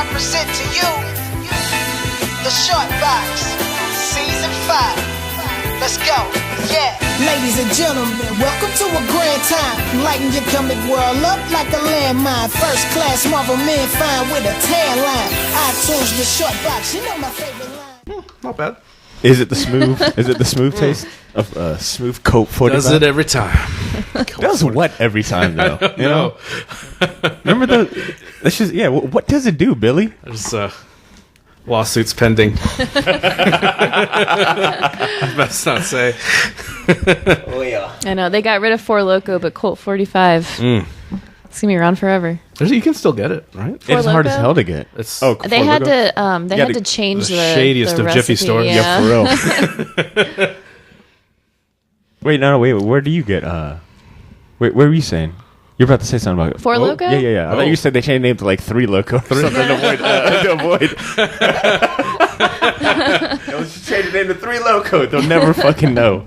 I present to you the Short Box, Season 5. Let's go, yeah. Ladies and gentlemen, welcome to a grand time. Lighten your comic world up like a landmine. First class Marvel man fine with a tan line. iTunes, the Short Box, you know my favorite line. Not bad. Is it the smooth? Is it the smooth taste of smooth Coat 45? Does it every time. Does what every time though? You know? Remember the? That's just yeah. What does it do, Billy? There's lawsuits pending. Best not say. Oh yeah. I know they got rid of Four Loko, but Colt 45. It's gonna be around forever. You can still get it, right? It's hard as Loco? hell to get. It's They had to change the shadiest of Jiffy recipe, stores. Yeah. Yeah, for real. Wait. Where do you get? Wait, where were you saying? You're about to say something about Four Loko? Yeah. I thought you said they changed the name to like Three Loco or something to avoid. Let's just change the name to Three Loco. They'll never fucking know.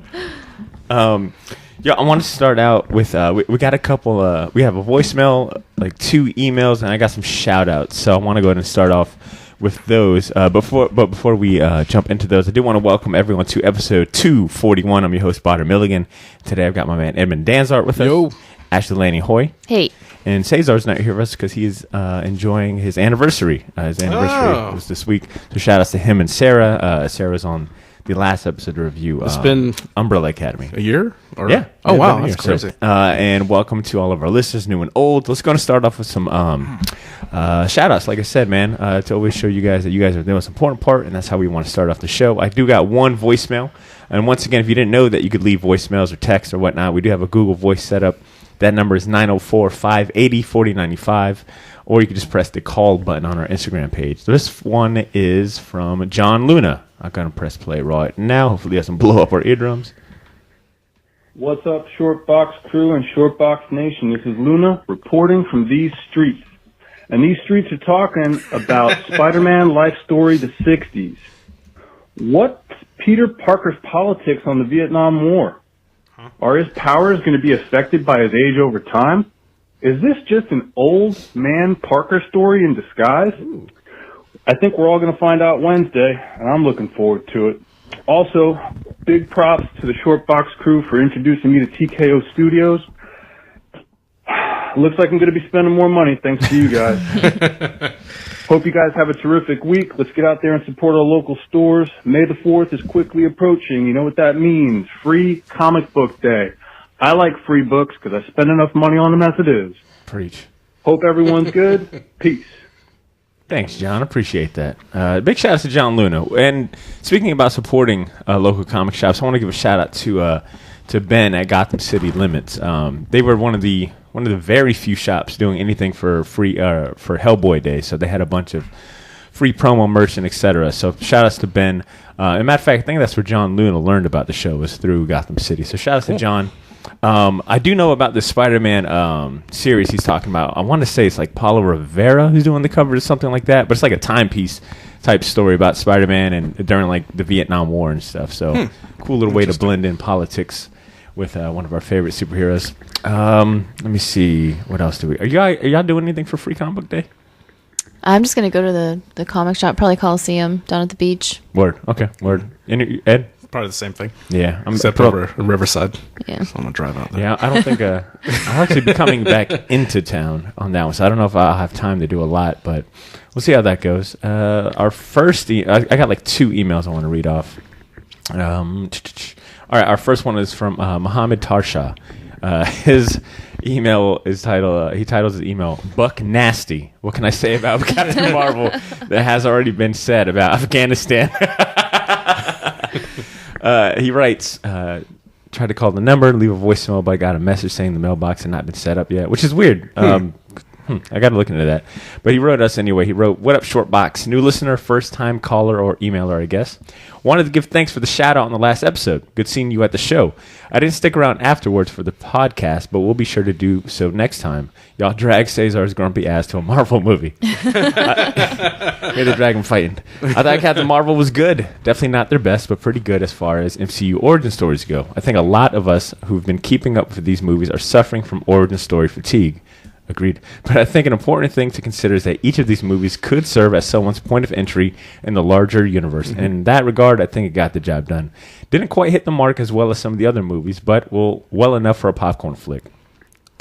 Yeah, I want to start out with we got a couple. We have a voicemail, like 2 emails, and I got some shout outs. So I want to go ahead and start off with those. Before we jump into those, I do want to welcome everyone to episode 241. I'm your host, Botter Milligan. Today I've got my man Edmund Danzart with us. Yo. Ashley Laney Hoy. Hey. And Cesar's not here with us because he's enjoying his anniversary. His anniversary was this week. So shout outs to him and Sarah. Sarah's on the last episode review. It's been Umbrella Academy. a year? Or? Yeah. Oh, Yeah, wow. been a That's year. crazy. So, and welcome to all of our listeners, new and old. Let's go and start off with some shout outs. Like I said, man, to always show you guys that you guys are the most important part, and that's how we want to start off the show. I do got one voicemail. And once again, if you didn't know that you could leave voicemails or text or whatnot, we do have a Google Voice set up. That number is 904-580-4095, or you can just press the call button on our Instagram page. This one is from John Luna. I'm going to press play right now. Hopefully it doesn't blow up our eardrums. What's up, Shortbox crew and Shortbox Nation? This is Luna reporting from these streets. And these streets are talking about Spider-Man life story, the 60s. What's Peter Parker's politics on the Vietnam War? Are his powers going to be affected by his age over time? Is this just an old man Parker story in disguise? I think we're all going to find out Wednesday, and I'm looking forward to it. Also, big props to the Shortbox crew for introducing me to TKO Studios. Looks like I'm going to be spending more money thanks to you guys. Hope you guys have a terrific week. Let's get out there and support our local stores. May the 4th is quickly approaching. You know what that means. Free comic book day. I like free books because I spend enough money on them as it is. Preach. Hope everyone's good. Peace. Thanks, John. Appreciate that. Big shout out to John Luna. And speaking about supporting local comic shops, I want to give a shout out to Ben at Gotham City Limits. They were one of the very few shops doing anything for free for Hellboy Day. So they had a bunch of free promo merch and etc. So shout outs to Ben. As a matter of fact, I think that's where John Luna learned about the show, was through Gotham City. So shout outs to John. I do know about the Spider-Man series he's talking about. I want to say it's like Paulo Rivera who's doing the cover or something like that. But it's like a timepiece type story about Spider-Man and during like the Vietnam War and stuff. So cool little way to blend in politics with one of our favorite superheroes. Let me see. What else do we... Are y'all doing anything for Free Comic Book Day? I'm just gonna go to the comic shop, probably Coliseum down at the beach. Word. Okay. Word. Ed? Probably the same thing. Yeah. Except over Riverside. Yeah. So I'm going to drive out there. Yeah, I don't think... I'll actually be coming back into town on that one, so I don't know if I'll have time to do a lot, but we'll see how that goes. Our first... I got like 2 emails I want to read off. All right, our first one is from Mohammed Tarsha. His email is titled, he titles his email, Buck Nasty. What can I say about Captain Marvel that has already been said about Afghanistan? He writes, tried to call the number, leave a voicemail, but I got a message saying the mailbox had not been set up yet, which is weird. I got to look into that. But he wrote us anyway. He wrote, "What up, Shortbox? New listener, first-time caller or emailer, I guess. Wanted to give thanks for the shout-out on the last episode. Good seeing you at the show. I didn't stick around afterwards for the podcast, but we'll be sure to do so next time. Y'all drag Cesar's grumpy ass to a Marvel movie." Hear the dragon fighting. I thought Captain Marvel was good. Definitely not their best, but pretty good as far as MCU origin stories go. I think a lot of us who've been keeping up with these movies are suffering from origin story fatigue. Agreed. But I think an important thing to consider is that each of these movies could serve as someone's point of entry in the larger universe. And in that regard, I think it got the job done. Didn't quite hit the mark as well as some of the other movies, but well enough for a popcorn flick.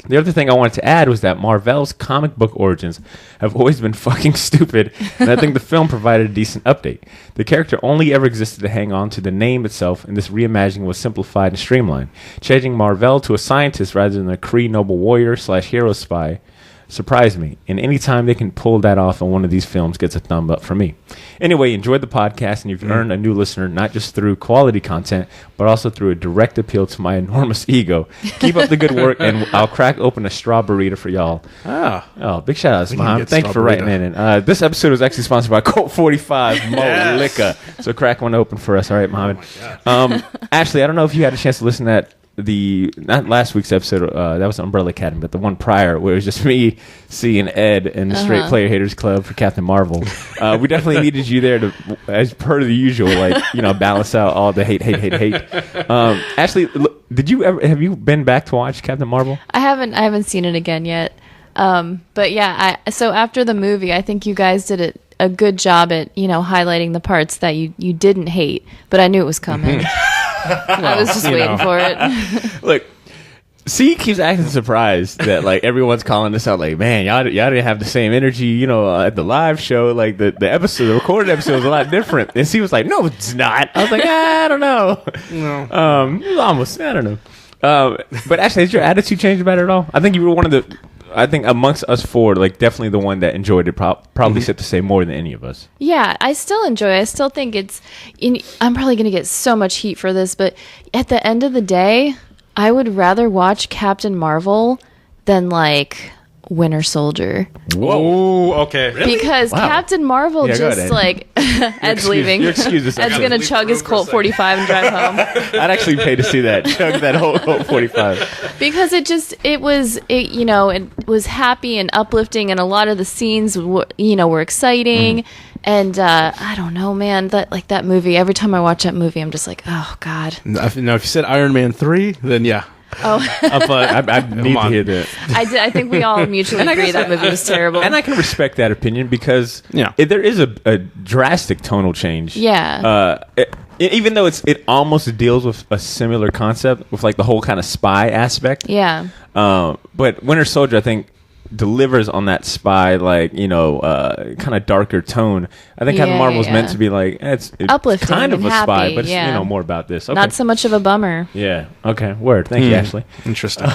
The other thing I wanted to add was that Marvel's comic book origins have always been fucking stupid, and I think the film provided a decent update. The character only ever existed to hang on to the name itself, and this reimagining was simplified and streamlined. Changing Marvel to a scientist rather than a Kree noble warrior / hero spy surprised me, and any time they can pull that off in one of these films gets a thumb up from me. Anyway, enjoyed the podcast, and you've earned a new listener not just through quality content, but also through a direct appeal to my enormous ego. Keep up the good work, and I'll crack open a straw burrito for y'all. Oh, big shout out to Mohammed. Thank you for writing in. And this episode was actually sponsored by Colt 45 Mo Liquor, so crack one open for us. All right, Mohammed. Ashley, I don't know if you had a chance to listen to that. Not last week's episode, that was Umbrella Academy, but the one prior where it was just me, C, and Ed in the Straight Player Haters Club for Captain Marvel. We definitely needed you there to, as per the usual, balance out all the hate. Ashley, have you been back to watch Captain Marvel? I haven't seen it again yet. But yeah, so after the movie, I think you guys did a good job at, highlighting the parts that you didn't hate, but I knew it was coming. I was just waiting for it. Look, C keeps acting surprised that everyone's calling this out. Man, y'all didn't have the same energy, at the live show. The episode, the recorded episode was a lot different. And C was like, "No, it's not." I was like, "I don't know." No, almost. I don't know. But actually, has your attitude changed about it at all? I think you were one of the. I think amongst us four, definitely the one that enjoyed it. Probably safe to say more than any of us. Yeah, I still enjoy it. I still think I'm probably going to get so much heat for this, but at the end of the day, I would rather watch Captain Marvel than Winter Soldier. Whoa, okay. Really? Because Captain Marvel Ed's leaving. Your excuse. Ed's going to chug his Colt 45 and drive home. I'd actually pay to see that. Chug that whole Colt 45. Because it was happy and uplifting, and a lot of the scenes were exciting. And I don't know, man, that movie, every time I watch that movie, I'm just like, oh God. Now if you said Iron Man 3, then yeah. Oh, I need to hear that. I think we all mutually agree that movie was terrible. And I can respect that opinion because there is a drastic tonal change. Yeah. Even though it almost deals with a similar concept with the whole kind of spy aspect. Yeah. But Winter Soldier, I think, delivers on that spy kind of darker tone. I think Captain Marvel is meant to be it's uplifting, kind of and a happy, spy, but it's more about this. Okay. Not so much of a bummer. Yeah. Okay. Word. Thank you, Ashley. Interesting.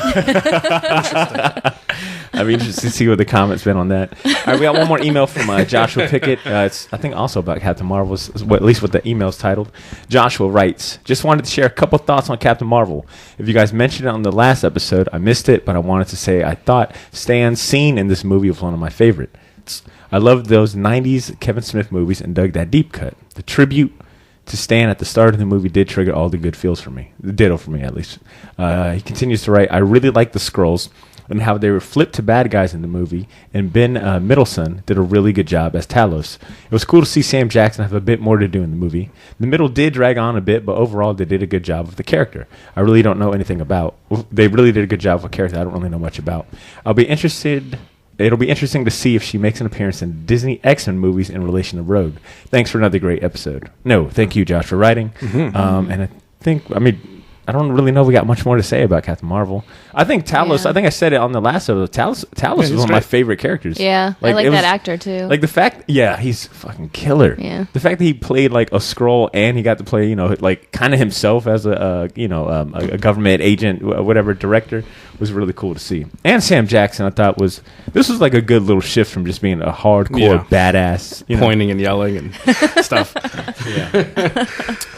I'd be interested to see what the comments been on that. All right, we got one more email from Joshua Pickett. It's I think also about Captain Marvel, at least what the email's titled. Joshua writes, "Just wanted to share a couple thoughts on Captain Marvel. If you guys mentioned it on the last episode, I missed it, but I wanted to say I thought Stan's scene in this movie was one of my favorites. I loved those 90s Kevin Smith movies and dug that deep cut. The tribute to Stan at the start of the movie did trigger all the good feels for me. Ditto for me, at least." He continues to write, "I really like the Skrulls and how they were flipped to bad guys in the movie, and Ben Mendelsohn did a really good job as Talos. It was cool to see Sam Jackson have a bit more to do in the movie. The middle did drag on a bit, but overall they did a good job with the character. I really don't know anything about. They really did a good job with a character I don't really know much about. It'll be interesting to see if she makes an appearance in Disney X-Men movies in relation to Rogue. Thanks for another great episode." No, thank you, Josh, for writing. And I don't really know if we got much more to say about Captain Marvel. I think Talos, I think I said it on the last episode, Talos is one of my favorite characters. Yeah, I like that actor too. The fact, he's fucking killer. Yeah. The fact that he played a Skrull and he got to play, kind of himself as a government agent, whatever, director, was really cool to see. And Sam Jackson, I thought this was a good little shift from just being a hardcore badass. Pointing and yelling and stuff.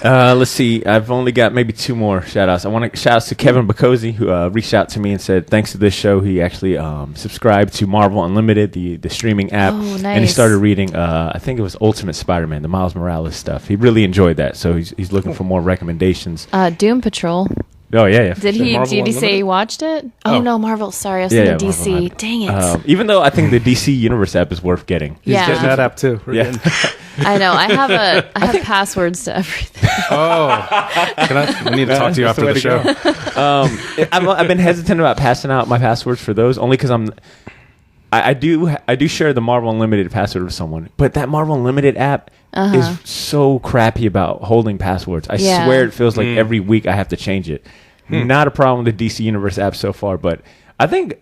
Let's see. I've only got maybe two more shout-outs. I want to shout-outs to Kevin Bacosi, who reached out to me and said, thanks to this show, he actually subscribed to Marvel Unlimited, the streaming app. Oh, nice. And he started reading, I think it was Ultimate Spider-Man, the Miles Morales stuff. He really enjoyed that, so he's looking for more recommendations. Doom Patrol. Oh, yeah. Did he say he watched it? Oh, no, Marvel. Sorry, I was thinking DC. Marvel. Dang it. Even though I think the DC Universe app is worth getting. He's getting that app, too. I know. I have passwords to everything. We need to talk to you after the show. I've been hesitant about passing out my passwords for those, only because I do share the Marvel Unlimited password with someone, but that Marvel Unlimited app is so crappy about holding passwords. I swear it feels like every week I have to change it. Not a problem with the DC Universe app so far, but I think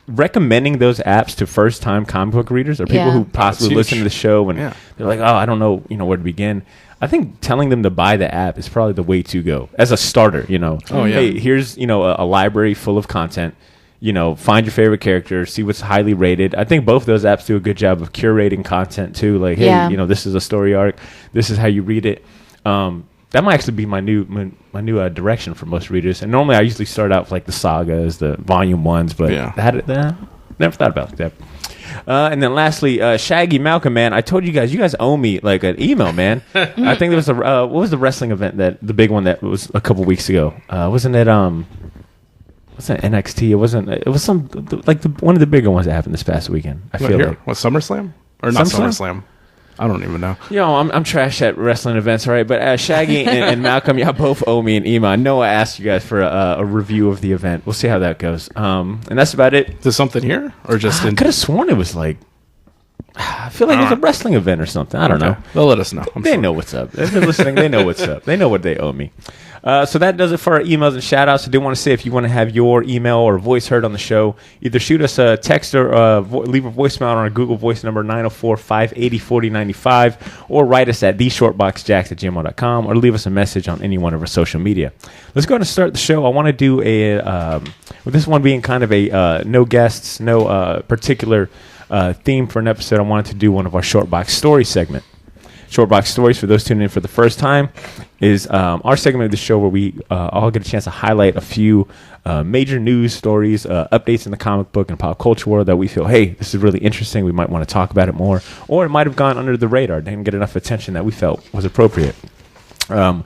recommending those apps to first-time comic book readers or people who possibly listen to the show and they're like, oh, I don't know, where to begin. I think telling them to buy the app is probably the way to go as a starter. Hey, here's a library full of content. Find your favorite character, see what's highly rated. I think both of those apps do a good job of curating content too. Like, hey, this is a story arc. This is how you read it. That might actually be my new direction for most readers. And normally I usually start out with like the sagas, the volume ones, but never thought about that. And then lastly, Shaggy Malcolm, man, I told you guys owe me like an email, man. I think there was what was the wrestling event the big one that was a couple weeks ago? Wasn't it what's that, NXT? It was some like one of the bigger ones that happened this past weekend. I feel like what, SummerSlam or not SummerSlam? I don't even know. I'm trash at wrestling events, all right? But Shaggy and Malcolm, y'all both owe me an email. I know I asked you guys for a review of the event. We'll see how that goes. And that's about it. There's something here? Or just I could have sworn it was like, I feel like it's a wrestling event or something. I don't know. They'll let us know. They know what's up. If they're listening, they know what's up. They know what they owe me. So that does it for our emails and shout-outs. I do want to say if you want to have your email or voice heard on the show, either shoot us a text or leave a voicemail on our Google Voice number 904-580-4095 or write us at theshortboxjacks@gmail.com or leave us a message on any one of our social media. Let's go ahead and start the show. I want to do with this one being kind of a no guests, no particular theme for an episode. I wanted to do one of our Shortbox Story segment. Shortbox Stories, for those tuning in for the first time, is our segment of the show where we all get a chance to highlight a few major news stories, updates in the comic book and pop culture world that we feel, hey, this is really interesting. We might want to talk about it more. Or it might have gone under the radar. Didn't get enough attention that we felt was appropriate. The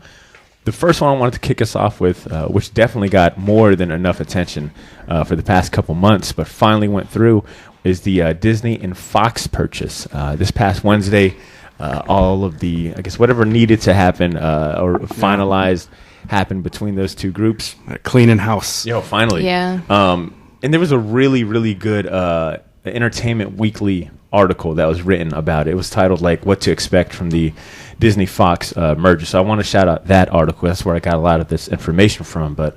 first one I wanted to kick us off with, which definitely got more than enough attention for the past couple months, but finally went through, is the Disney and Fox purchase. This past Wednesday, all of the, I guess, whatever needed to happen or finalized happened between those two groups. Cleaning house. Finally. Yeah. And there was a really, really good Entertainment Weekly article that was written about it. It was titled, like, What to Expect from the Disney-Fox merger. So I want to shout out that article. That's where I got a lot of this information from. But,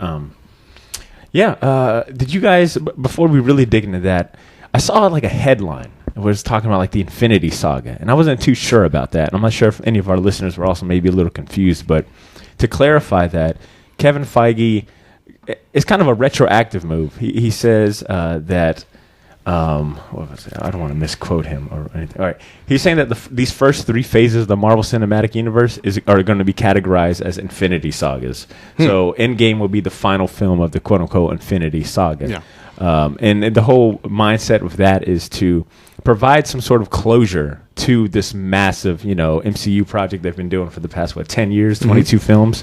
did you guys, before we really dig into that, I saw, like, a headline. It was talking about like the Infinity Saga, and I wasn't too sure about that. And I'm not sure if any of our listeners were also maybe a little confused, but to clarify that, Kevin Feige, it's kind of a retroactive move. He says that, what was it? I don't want to misquote him or anything. All right, he's saying that these first three phases of the Marvel Cinematic Universe are going to be categorized as Infinity Sagas. So Endgame will be the final film of the quote-unquote Infinity Saga. Yeah. And the whole mindset with that is to provide some sort of closure to this massive, MCU project they've been doing for the past, 10 years, 22 films.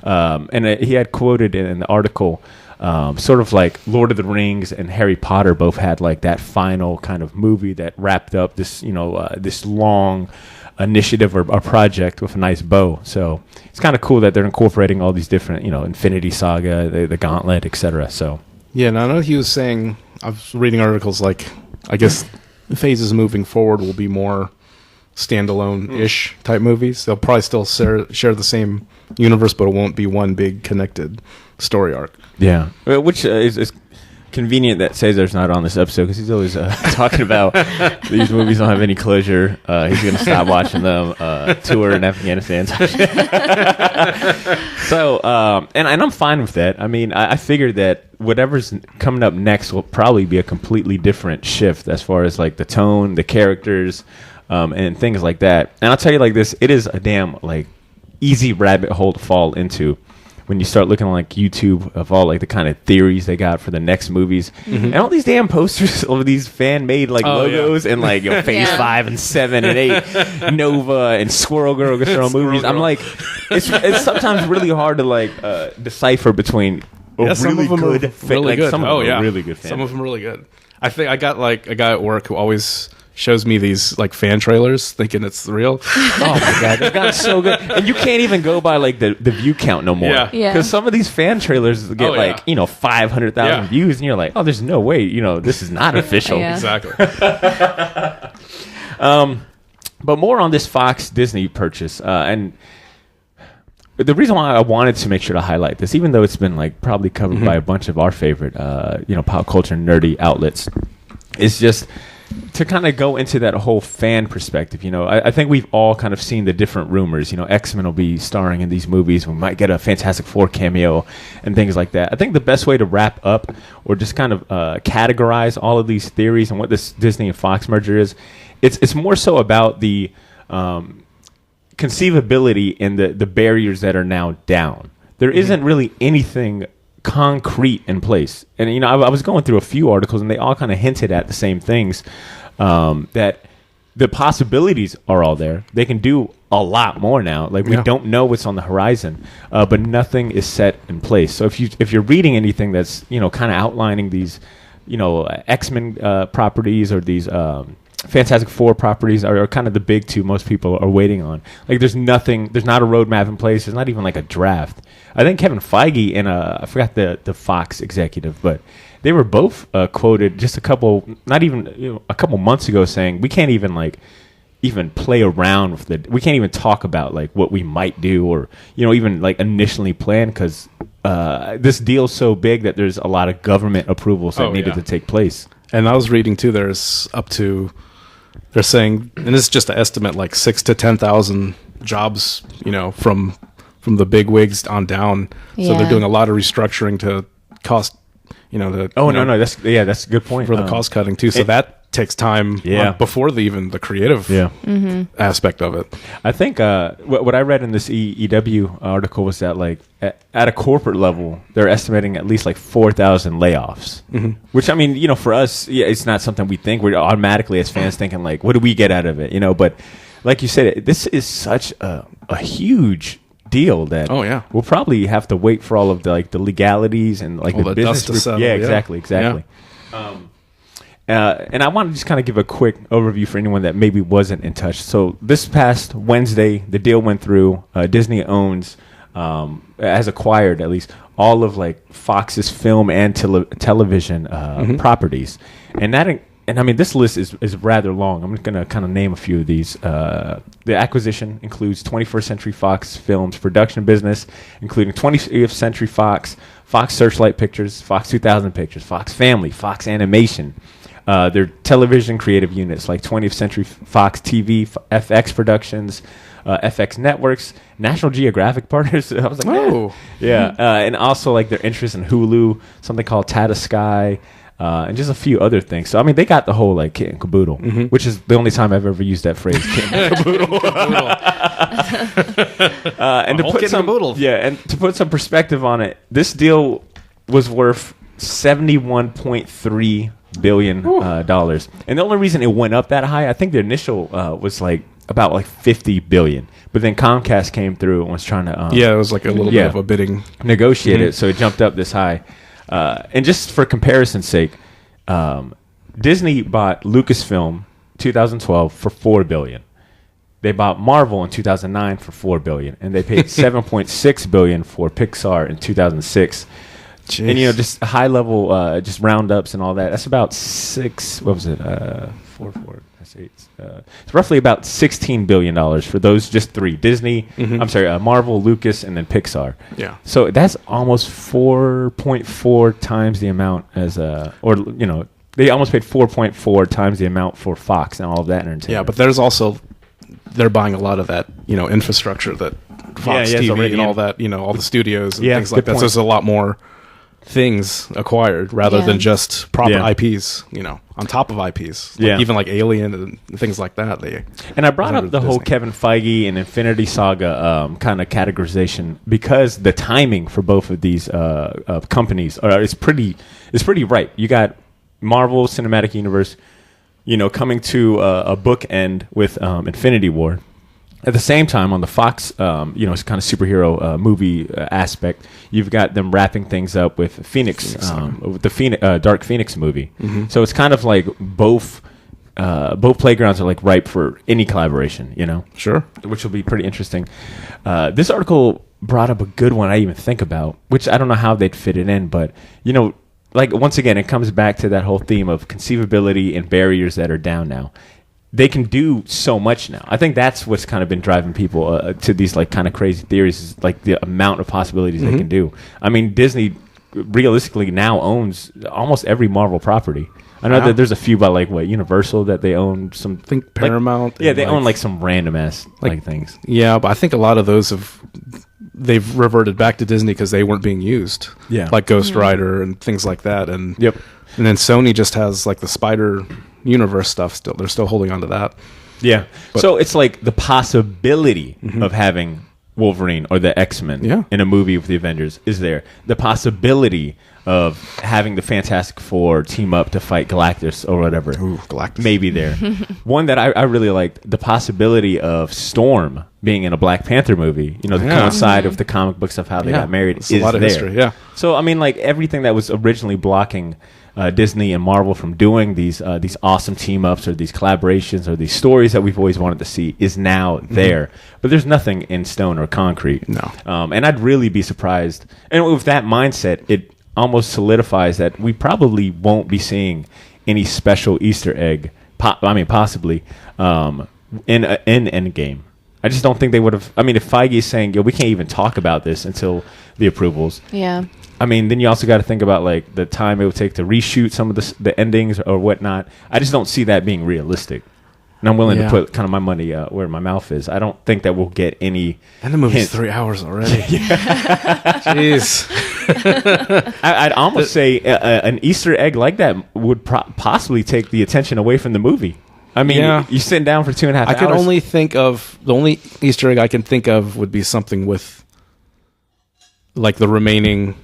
And he had quoted in the article, sort of like Lord of the Rings and Harry Potter both had like that final kind of movie that wrapped up this, this long initiative or project with a nice bow. So it's kind of cool that they're incorporating all these different, Infinity Saga, the Gauntlet, etc. So. Yeah, and I know he was saying, I was reading articles like, I guess phases moving forward will be more standalone-ish type movies. They'll probably still share the same universe, but it won't be one big connected story arc. Yeah, which is convenient that Cesar's not on this episode because he's always talking about these movies don't have any closure. He's going to stop watching them. Tour in Afghanistan. So, and I'm fine with that. I mean, I figured that whatever's coming up next will probably be a completely different shift as far as like the tone, the characters, and things like that. And I'll tell you like this, it is a damn like easy rabbit hole to fall into when you start looking on like YouTube of all like the kind of theories they got for the next movies, and all these damn posters of these fan-made like logos and like Phase 5 and 7 and 8, Nova and Squirrel Girl movies. I'm like, it's sometimes really hard to like decipher between some of them are really good. Some of them are really good. Some of them really good. I think I got like a guy at work who always shows me these like fan trailers, thinking it's real. Oh my god, they've gotten so good, and you can't even go by like the view count no more. Yeah. Yeah. Because some of these fan trailers get 500,000 Yeah. views, and you're like, oh, there's no way, this is not official. Yeah. Exactly. But more on this Fox Disney purchase, and the reason why I wanted to make sure to highlight this, even though it's been like probably covered by a bunch of our favorite, pop culture nerdy outlets, is just to kind of go into that whole fan perspective. I think we've all kind of seen the different rumors. X-Men will be starring in these movies. We might get a Fantastic Four cameo and things like that. I think the best way to wrap up or just kind of categorize all of these theories and what this Disney and Fox merger is, it's more so about the conceivability and the barriers that are now down. There isn't really anything concrete in place. And, I was going through a few articles, and they all kind of hinted at the same things, that the possibilities are all there. They can do a lot more now. Like, we don't know what's on the horizon, but nothing is set in place. So if you're reading anything that's, kind of outlining these, X-Men properties or these Fantastic Four properties are kind of the big two most people are waiting on. Like, there's not a roadmap in place. There's not even like a draft. I think Kevin Feige and I forgot the Fox executive, but they were both quoted just a couple months ago saying we can't even play around with we can't even talk about like what we might do or even like initially plan because this deal's so big that there's a lot of government approvals that needed to take place. And I was reading too. They're saying, and this is just an estimate, like 6,000 to 10,000 jobs, from the big wigs on down. So Yeah. they're doing a lot of restructuring to cost, That's a good point for the cost cutting too. So that takes time before even the creative aspect of it. I think what I read in this EW article was that like at a corporate level, they're estimating at least like 4,000 layoffs. Which I mean, for us, it's not something we think. We're automatically as fans thinking like, what do we get out of it? But like you said, this is such a huge deal that we'll probably have to wait for all of the like the legalities and like all the the business. dust to settle, Exactly. And I want to just kind of give a quick overview for anyone that maybe wasn't in touch. So this past Wednesday, the deal went through. Disney owns, has acquired at least all of like Fox's film and television properties, and I mean this list is rather long. I'm just going to kind of name a few of these. The acquisition includes 21st Century Fox Films production business, including 20th Century Fox, Fox Searchlight Pictures, Fox 2000 Pictures, Fox Family, Fox Animation. Their television creative units like 20th Century Fox TV, FX Productions, FX Networks, National Geographic Partners. I was like, and also like their interest in Hulu, something called Tata Sky, and just a few other things. So I mean, they got the whole like kit and caboodle, which is the only time I've ever used that phrase, kit and caboodle. And to put some perspective on it, this deal was worth $71.3 billion dollars, and the only reason it went up that high, I think the initial was like about like 50 billion, but then Comcast came through and was trying to it was like a little bit of a bidding negotiate it, so it jumped up this high. And just for comparison's sake, Disney bought Lucasfilm 2012 for $4 billion. They bought Marvel in 2009 for $4 billion, and they paid $7.6 billion for Pixar in 2006. Jeez. And just high level, just roundups and all that. That's about six. What was it? 4. That's 8. It's roughly about $16 billion for those just three: Disney. I'm sorry, Marvel, Lucas, and then Pixar. Yeah. So that's almost 4.4 times the amount as they almost paid 4.4 times the amount for Fox and all of that entertainment. Yeah, but there's also they're buying a lot of that infrastructure that Fox TV and all that all the studios and things like that. So there's a lot more things acquired rather than just proper IPs, on top of IPs, even like Alien and things like that. And I brought up the whole Kevin Feige and Infinity Saga kind of categorization because the timing for both of these companies is pretty ripe. You got Marvel Cinematic Universe, coming to a bookend with Infinity War. At the same time, on the Fox, it's kind of superhero movie aspect, you've got them wrapping things up with Phoenix with the Dark Phoenix movie. So it's kind of like both both playgrounds are like ripe for any collaboration, you know? Sure. Which will be pretty interesting. This article brought up a good one I even think about, which I don't know how they'd fit it in, but, you know, like, once again, it comes back to that whole theme of conceivability and barriers that are down now. They can do so much now. I think that's what's kind of been driving people to these, like, kind of crazy theories, is, like, the amount of possibilities they can do. I mean, Disney realistically now owns almost every Marvel property. I know that there's a few by, like, what, Universal that they own some. I think Paramount. Like, yeah, they own, like, some random ass like things. Yeah, but I think a lot of those they've reverted back to Disney because they weren't being used. Yeah, like Ghost Rider and things like that. And yep. And then Sony just has like the Spider Universe stuff. Still, they're still holding on to that. Yeah. But, so it's like the possibility of having Wolverine or the X-Men in a movie with the Avengers is there. The possibility of having the Fantastic Four team up to fight Galactus or whatever. Ooh, Galactus. Maybe there. One that I really liked, the possibility of Storm being in a Black Panther movie, you know, the coincide of the comic book stuff, how they got married, is a lot of history, So, I mean, like, everything that was originally blocking Disney and Marvel from doing these awesome team-ups or these collaborations or these stories that we've always wanted to see is now there. But there's nothing in stone or concrete. No. And I'd really be surprised. And with that mindset, it almost solidifies that we probably won't be seeing any special Easter egg, possibly, in Endgame. I just don't think they would have. I mean, if Feige is saying, we can't even talk about this until the approvals. Yeah. I mean, then you also got to think about, like, the time it would take to reshoot some of the endings or whatnot. I just don't see that being realistic. And I'm willing to put kind of my money where my mouth is. I don't think that we'll get any. And the movie's 3 hours already. Jeez. I'd almost say an Easter egg like that would possibly take the attention away from the movie. I mean, you're sitting down for 2.5 hours. I can only think of the only Easter egg I can think of would be something with, like, the remaining,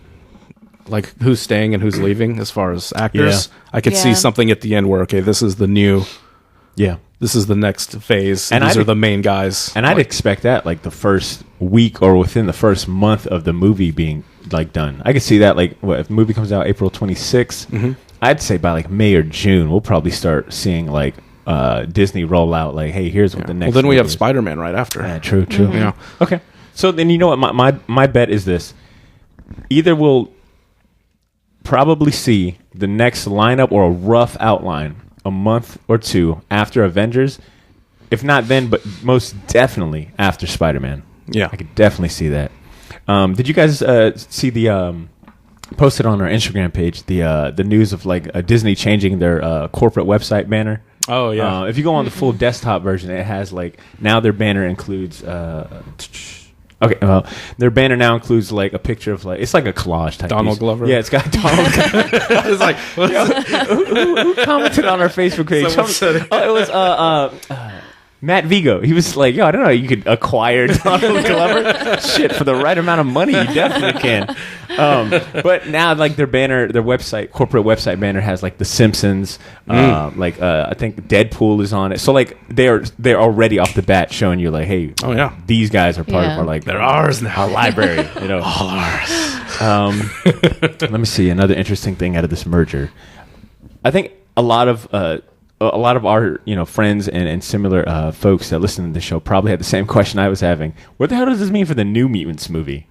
like, who's staying and who's leaving as far as actors. I could see something at the end where, okay, this is the new. Yeah. This is the next phase. And these are the main guys. And I'd expect that, like, the first week or within the first month of the movie being, like, done. I could see that, like, if the movie comes out April 26th, I'd say by, like, May or June, we'll probably start seeing, like, Disney roll out, like, hey, here's what the next. Well, then we have is. Spider-Man right after. Yeah, true. Yeah. Okay. So then, you know what? My bet is this: either we'll probably see the next lineup or a rough outline a month or two after Avengers, if not then, but most definitely after Spider-Man. Yeah, I could definitely see that. Did you guys see the posted on our Instagram page the news of, like, Disney changing their corporate website banner? Oh yeah. If you go on the full desktop version, it has, like, now their banner includes. Okay, well, their banner now includes, like, a picture of, like, it's like a collage type. Donald piece. Glover. Yeah, it's got Donald. I was like, who commented on our Facebook page? It was Matt Vigo. He was like, I don't know, you could acquire Donald Glover. Shit, for the right amount of money, you definitely can. But now, like, their banner, their website, corporate website banner has, like, The Simpsons. I think Deadpool is on it. So, like, they're already off the bat showing you, like, hey, these guys are part of our, like, they're ours now. Our library, you know, all ours. Let me see another interesting thing out of this merger. I think a lot of our, you know, friends and similar folks that listen to the show probably had the same question I was having. What the hell does this mean for the New Mutants movie?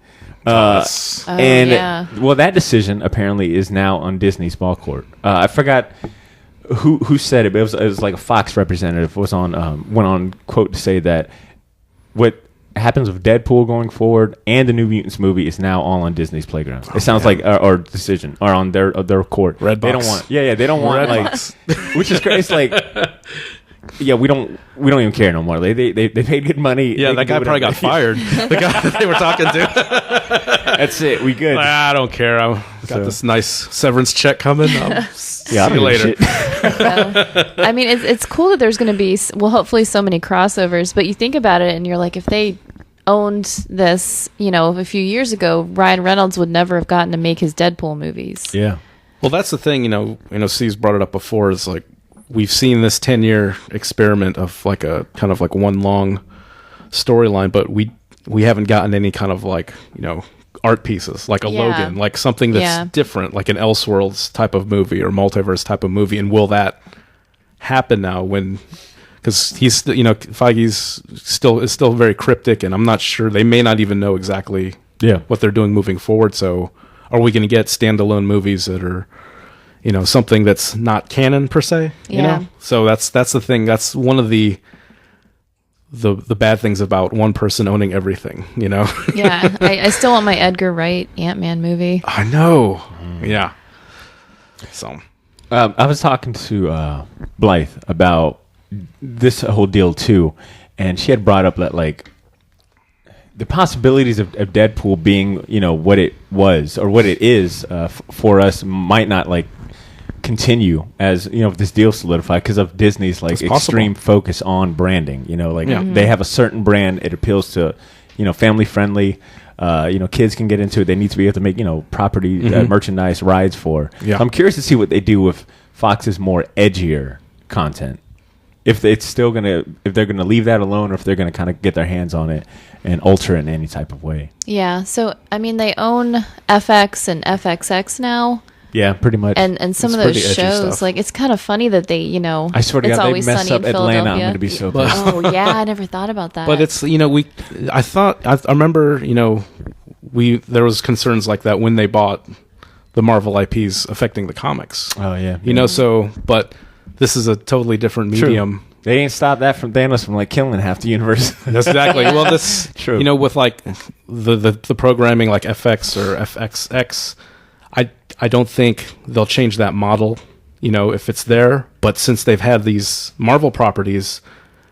Well, that decision apparently is now on Disney's ball court. I forgot who said it, but it was like a Fox representative went on quote to say that what happens with Deadpool going forward and the New Mutants movie is now all on Disney's playground. It sounds like our decision or on their court. Red they box. Don't want. Yeah, they don't want like, which is great. It's like. Yeah, we don't even care no more. They paid good money. Yeah, that guy probably got fired. The guy that they were talking to. That's it. We good. I don't care. I've got this nice severance check coming. See you later. I mean, it's cool that there's going to be, hopefully so many crossovers. But you think about it, and you're like, if they owned this, you know, a few years ago, Ryan Reynolds would never have gotten to make his Deadpool movies. Yeah. Well, that's the thing. You know, Steve's brought it up before. Is like, we've seen this 10-year experiment of like a kind of like one long storyline, but we haven't gotten any kind of like, you know, art pieces like a Logan, like something that's different, like an Elseworlds type of movie or multiverse type of movie. And will that happen now when, because he's, you know, Feige's still very cryptic, and I'm not sure, they may not even know exactly what they're doing moving forward. So are we going to get standalone movies that are, you know, something that's not canon per se, you know? So that's the thing. That's one of the bad things about one person owning everything, you know? Yeah. I still want my Edgar Wright Ant-Man movie. I know. Yeah. So I was talking to Blythe about this whole deal too, and she had brought up that like the possibilities of Deadpool being, you know, what it was or what it is for us might not like continue as, you know, if this deal solidified because of Disney's like extreme focus on branding. You know, like they have a certain brand, it appeals to, you know, family friendly. You know, kids can get into it. They need to be able to make, you know, property merchandise rides for. Yeah. I'm curious to see what they do with Fox's more edgier content. If it's still if they're gonna leave that alone, or if they're gonna kind of get their hands on it and alter it in any type of way. Yeah. So I mean, they own FX and FXX now. Yeah, pretty much. And some of those shows, like, it's kind of funny that they, you know, I swear to God, they mess up Atlanta. I'm going to be so pissed. Oh, yeah, I never thought about that. But it's, you know, I remember, you know, there was concerns like that when they bought the Marvel IPs affecting the comics. Oh, yeah. You know, so, but this is a totally different medium. True. They ain't stopped that from Thanos from, like, killing half the universe. That's exactly. Well, this, true. You know, with, like, the programming like FX or FXX, I don't think they'll change that model, you know, if it's there. But since they've had these Marvel properties,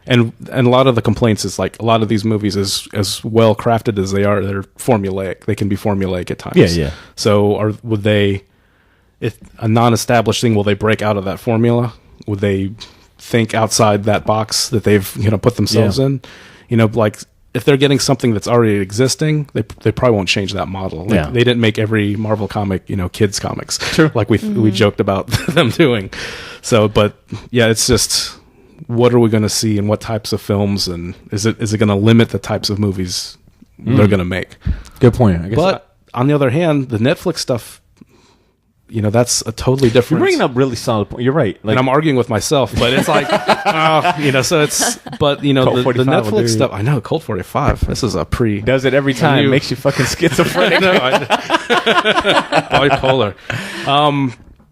and a lot of the complaints is like a lot of these movies, as well crafted as they are, they're formulaic. They can be formulaic at times. Yeah. So would they, if a non-established thing, will they break out of that formula? Would they think outside that box that they've, you know, put themselves in? You know, like, if they're getting something that's already existing, they probably won't change that model. Like, they didn't make every Marvel comic, you know, kids comics. True. Like we joked about them doing. So, but yeah, it's just, what are we going to see and what types of films, and is it going to limit the types of movies they're going to make? Good point. I guess. But on the other hand, the Netflix stuff, you know, that's a totally different. You're bringing up really solid point. You're right. Like, and I'm arguing with myself, but it's like, you know, so it's, but you know, the Netflix stuff. I know, Colt 45. This is a does it every time. Makes you fucking schizophrenic. Bipolar.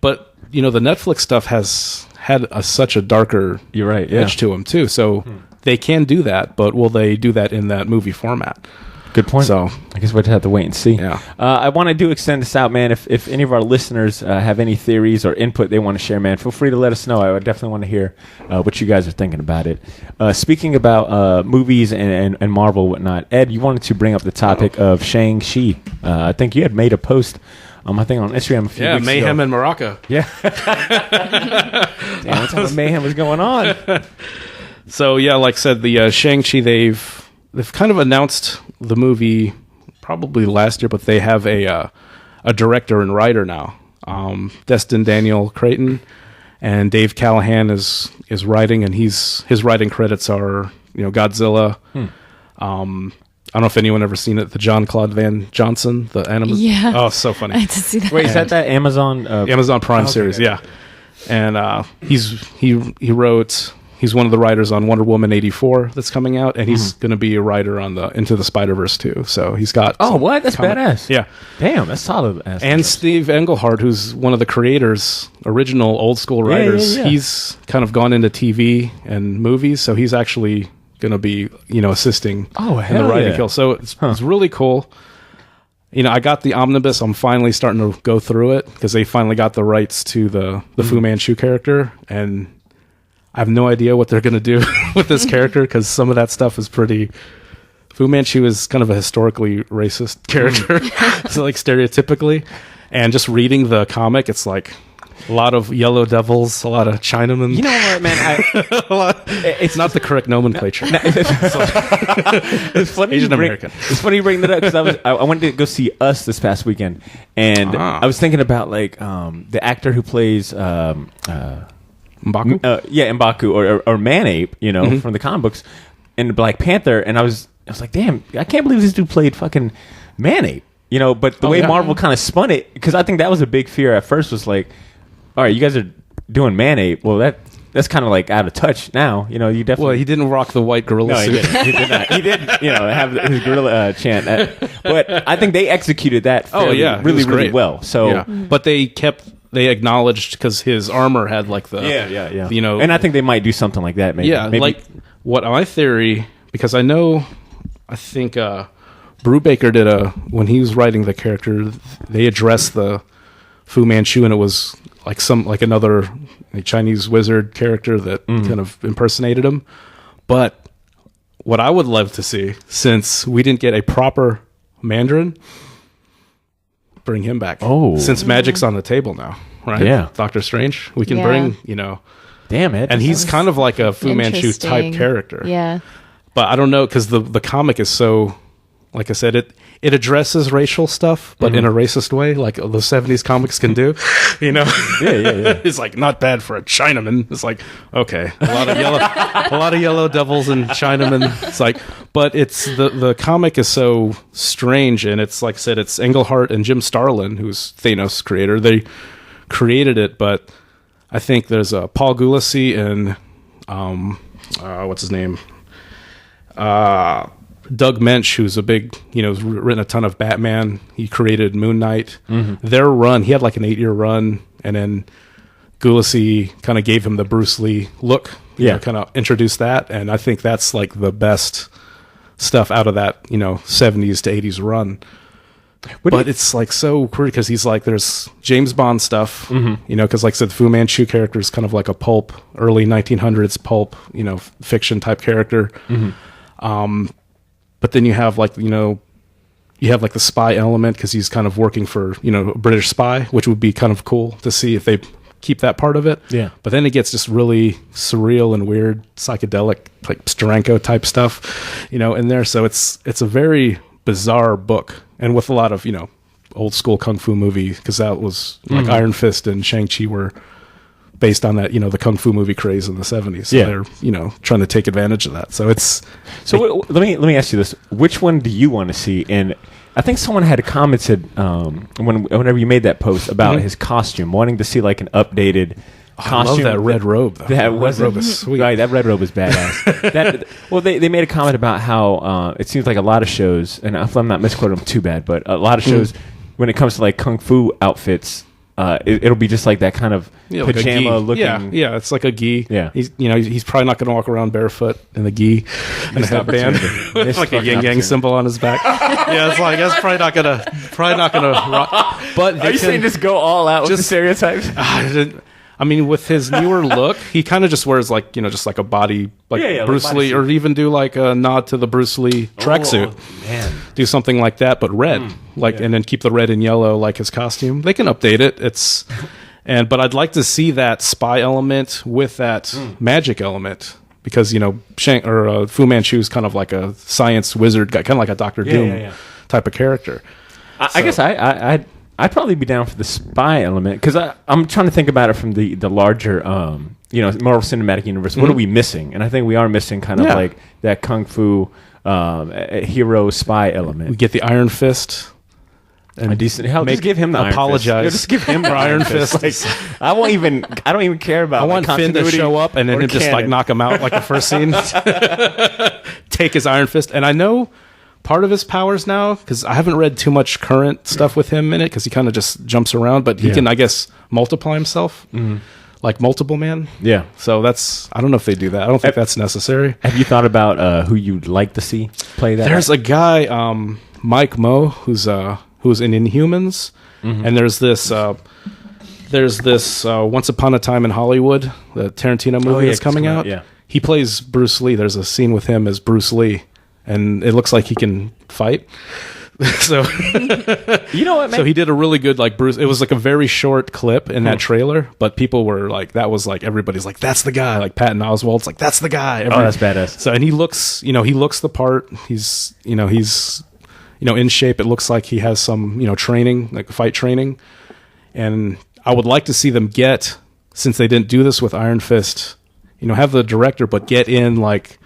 But you know, the Netflix stuff has had such a darker, edge to them too. So they can do that, but will they do that in that movie format? Good point. So I guess we'll have to wait and see. Yeah. I want to extend this out, man. If any of our listeners have any theories or input they want to share, man, feel free to let us know. I would definitely want to hear what you guys are thinking about it. Speaking about movies and Marvel and whatnot, Ed, you wanted to bring up the topic of Shang Chi. I think you had made a post, I think on Instagram a few weeks ago. Mayhem in Morocco. Yeah. Damn, what type of mayhem was going on? So yeah, like I said, the Shang Chi, they've kind of announced the movie probably last year, but they have a director and writer now. Destin Daniel Creighton and Dave Callahan is writing, and his writing credits are, you know, Godzilla. I don't know if anyone ever seen it, the John Claude Van Johnson, the anime. Yeah. Oh, so funny. I had to see that. Wait, is that Amazon Prime series? Yeah. And he wrote. He's one of the writers on Wonder Woman 84 that's coming out, and he's going to be a writer on the Into the Spider-Verse too. So he's got... Oh, what? That's badass. Yeah. Damn, that's solid. And Steve Englehart, who's one of the creators, original old school writers, he's kind of gone into TV and movies, so he's actually going to be, you know, assisting in the writing kill. So it's really cool. You know, I got the omnibus. I'm finally starting to go through it because they finally got the rights to the Fu Manchu character, and I have no idea what they're going to do with this character, because some of that stuff is pretty... Fu Manchu is kind of a historically racist character, so like stereotypically. And just reading the comic, it's like a lot of yellow devils, a lot of Chinamen. You know what, man? It's not the correct nomenclature. It's funny. Asian American. It's funny you bring that up, because I went to go see Us this past weekend, and I was thinking about like the actor who plays... M'Baku? M'Baku or Man-Ape, you know, from the comic books, and Black Panther, and I was like, damn, I can't believe this dude played fucking Man-Ape, you know, but the way Marvel kind of spun it, because I think that was a big fear at first, was like, all right, you guys are doing Man-Ape, well, that that's kind of like out of touch now. You know, you definitely. Well, he didn't rock the white gorilla suit. He didn't. He did not. He did, have his gorilla chant. But I think they executed that really well. So, but they acknowledged because his armor had like the and I think they might do something like that. Maybe. Like what my theory, because I think Brubaker did when he was writing the character, they addressed the Fu Manchu, and it was like another Chinese wizard character that kind of impersonated him. But what I would love to see, since we didn't get a proper Mandarin, bring him back. Oh, since magic's on the table now, right? Yeah, Doctor Strange. We can bring, damn it, and he's kind of like a Fu Manchu type character. Yeah, but I don't know because the comic is so. Like I said, it addresses racial stuff, but in a racist way, like the 70s comics can do. Yeah. It's like not bad for a Chinaman. It's like, okay, a lot of yellow devils and Chinamen. It's like, but it's the comic is so strange, and it's like I said, it's Englehart and Jim Starlin, who's Thanos' creator. They created it, but I think there's Paul Gulacy and what's his name? Doug Mensch, who's a big, has written a ton of Batman. He created Moon Knight. Their run, he had like an 8-year run, and then Gulacy kind of gave him the Bruce Lee look. Kind of introduced that, and I think that's like the best stuff out of that, 70s to 80s run. But it's like so weird because he's like, there's James Bond stuff, because like I said, the Fu Manchu character is kind of like a pulp, early 1900s pulp, fiction type character. But then you have like, you have like the spy element because he's kind of working for, a British spy, which would be kind of cool to see if they keep that part of it. Yeah. But then it gets just really surreal and weird, psychedelic, like Steranko type stuff, in there. So it's a very bizarre book, and with a lot of, old school kung fu movie, because that was like Iron Fist and Shang Chi were based on that, the kung fu movie craze in the 70s. So they're, trying to take advantage of that. So it's let me ask you this: which one do you want to see? And I think someone had commented whenever you made that post about his costume, wanting to see like an updated costume. I love that red robe, though. That red robe is sweet. Right, that red robe is badass. They made a comment about how it seems like a lot of shows, and if I'm not misquoting them too bad, but a lot of shows when it comes to like kung fu outfits. It'll be just like that kind of pajama like looking. Yeah, it's like a gi. Yeah, he's probably not going to walk around barefoot in the gi and a headband with like a yin yang symbol on his back. It's like that's probably not gonna rock. But are you saying just go all out with the stereotypes? I mean, with his newer look, he kind of just wears like just like a body like Bruce like Lee, or even do like a nod to the Bruce Lee tracksuit. Man, do something like that, but red, and then keep the red and yellow like his costume. They can update it. But I'd like to see that spy element with that magic element, because Fu Manchu is kind of like a science wizard guy, kind of like a Doctor Doom type of character. I guess I'd probably be down for the spy element, because I'm trying to think about it from the larger, Marvel Cinematic Universe. What are we missing? And I think we are missing kind of like that kung fu hero spy element. We get the Iron Fist. And just give him the apologize. Iron Fist. Just give him the Iron Fist. Like, I don't even care about. I want Finn to show up and then him just like knock him out like the first scene. Take his Iron Fist, and I know part of his powers now, because I haven't read too much current stuff with him in it, because he kind of just jumps around, but he can, I guess, multiply himself, like Multiple Man. Yeah. So I don't know if they do that. I don't think that's necessary. Have you thought about who you'd like to see play that? There's a guy, Mike Moe, who's in Inhumans, and there's this Once Upon a Time in Hollywood, the Tarantino movie that's coming out. Yeah. He plays Bruce Lee. There's a scene with him as Bruce Lee, and it looks like he can fight. So you know what, man? So he did a really good Bruce. It was like a very short clip in that trailer, but people were like, that was like, everybody's like, that's the guy. Like Patton Oswalt's like, that's the guy. That's badass. So, and he looks the part. He's in shape. It looks like he has some training, like fight training. And I would like to see them since they didn't do this with Iron Fist, have the director, but get in like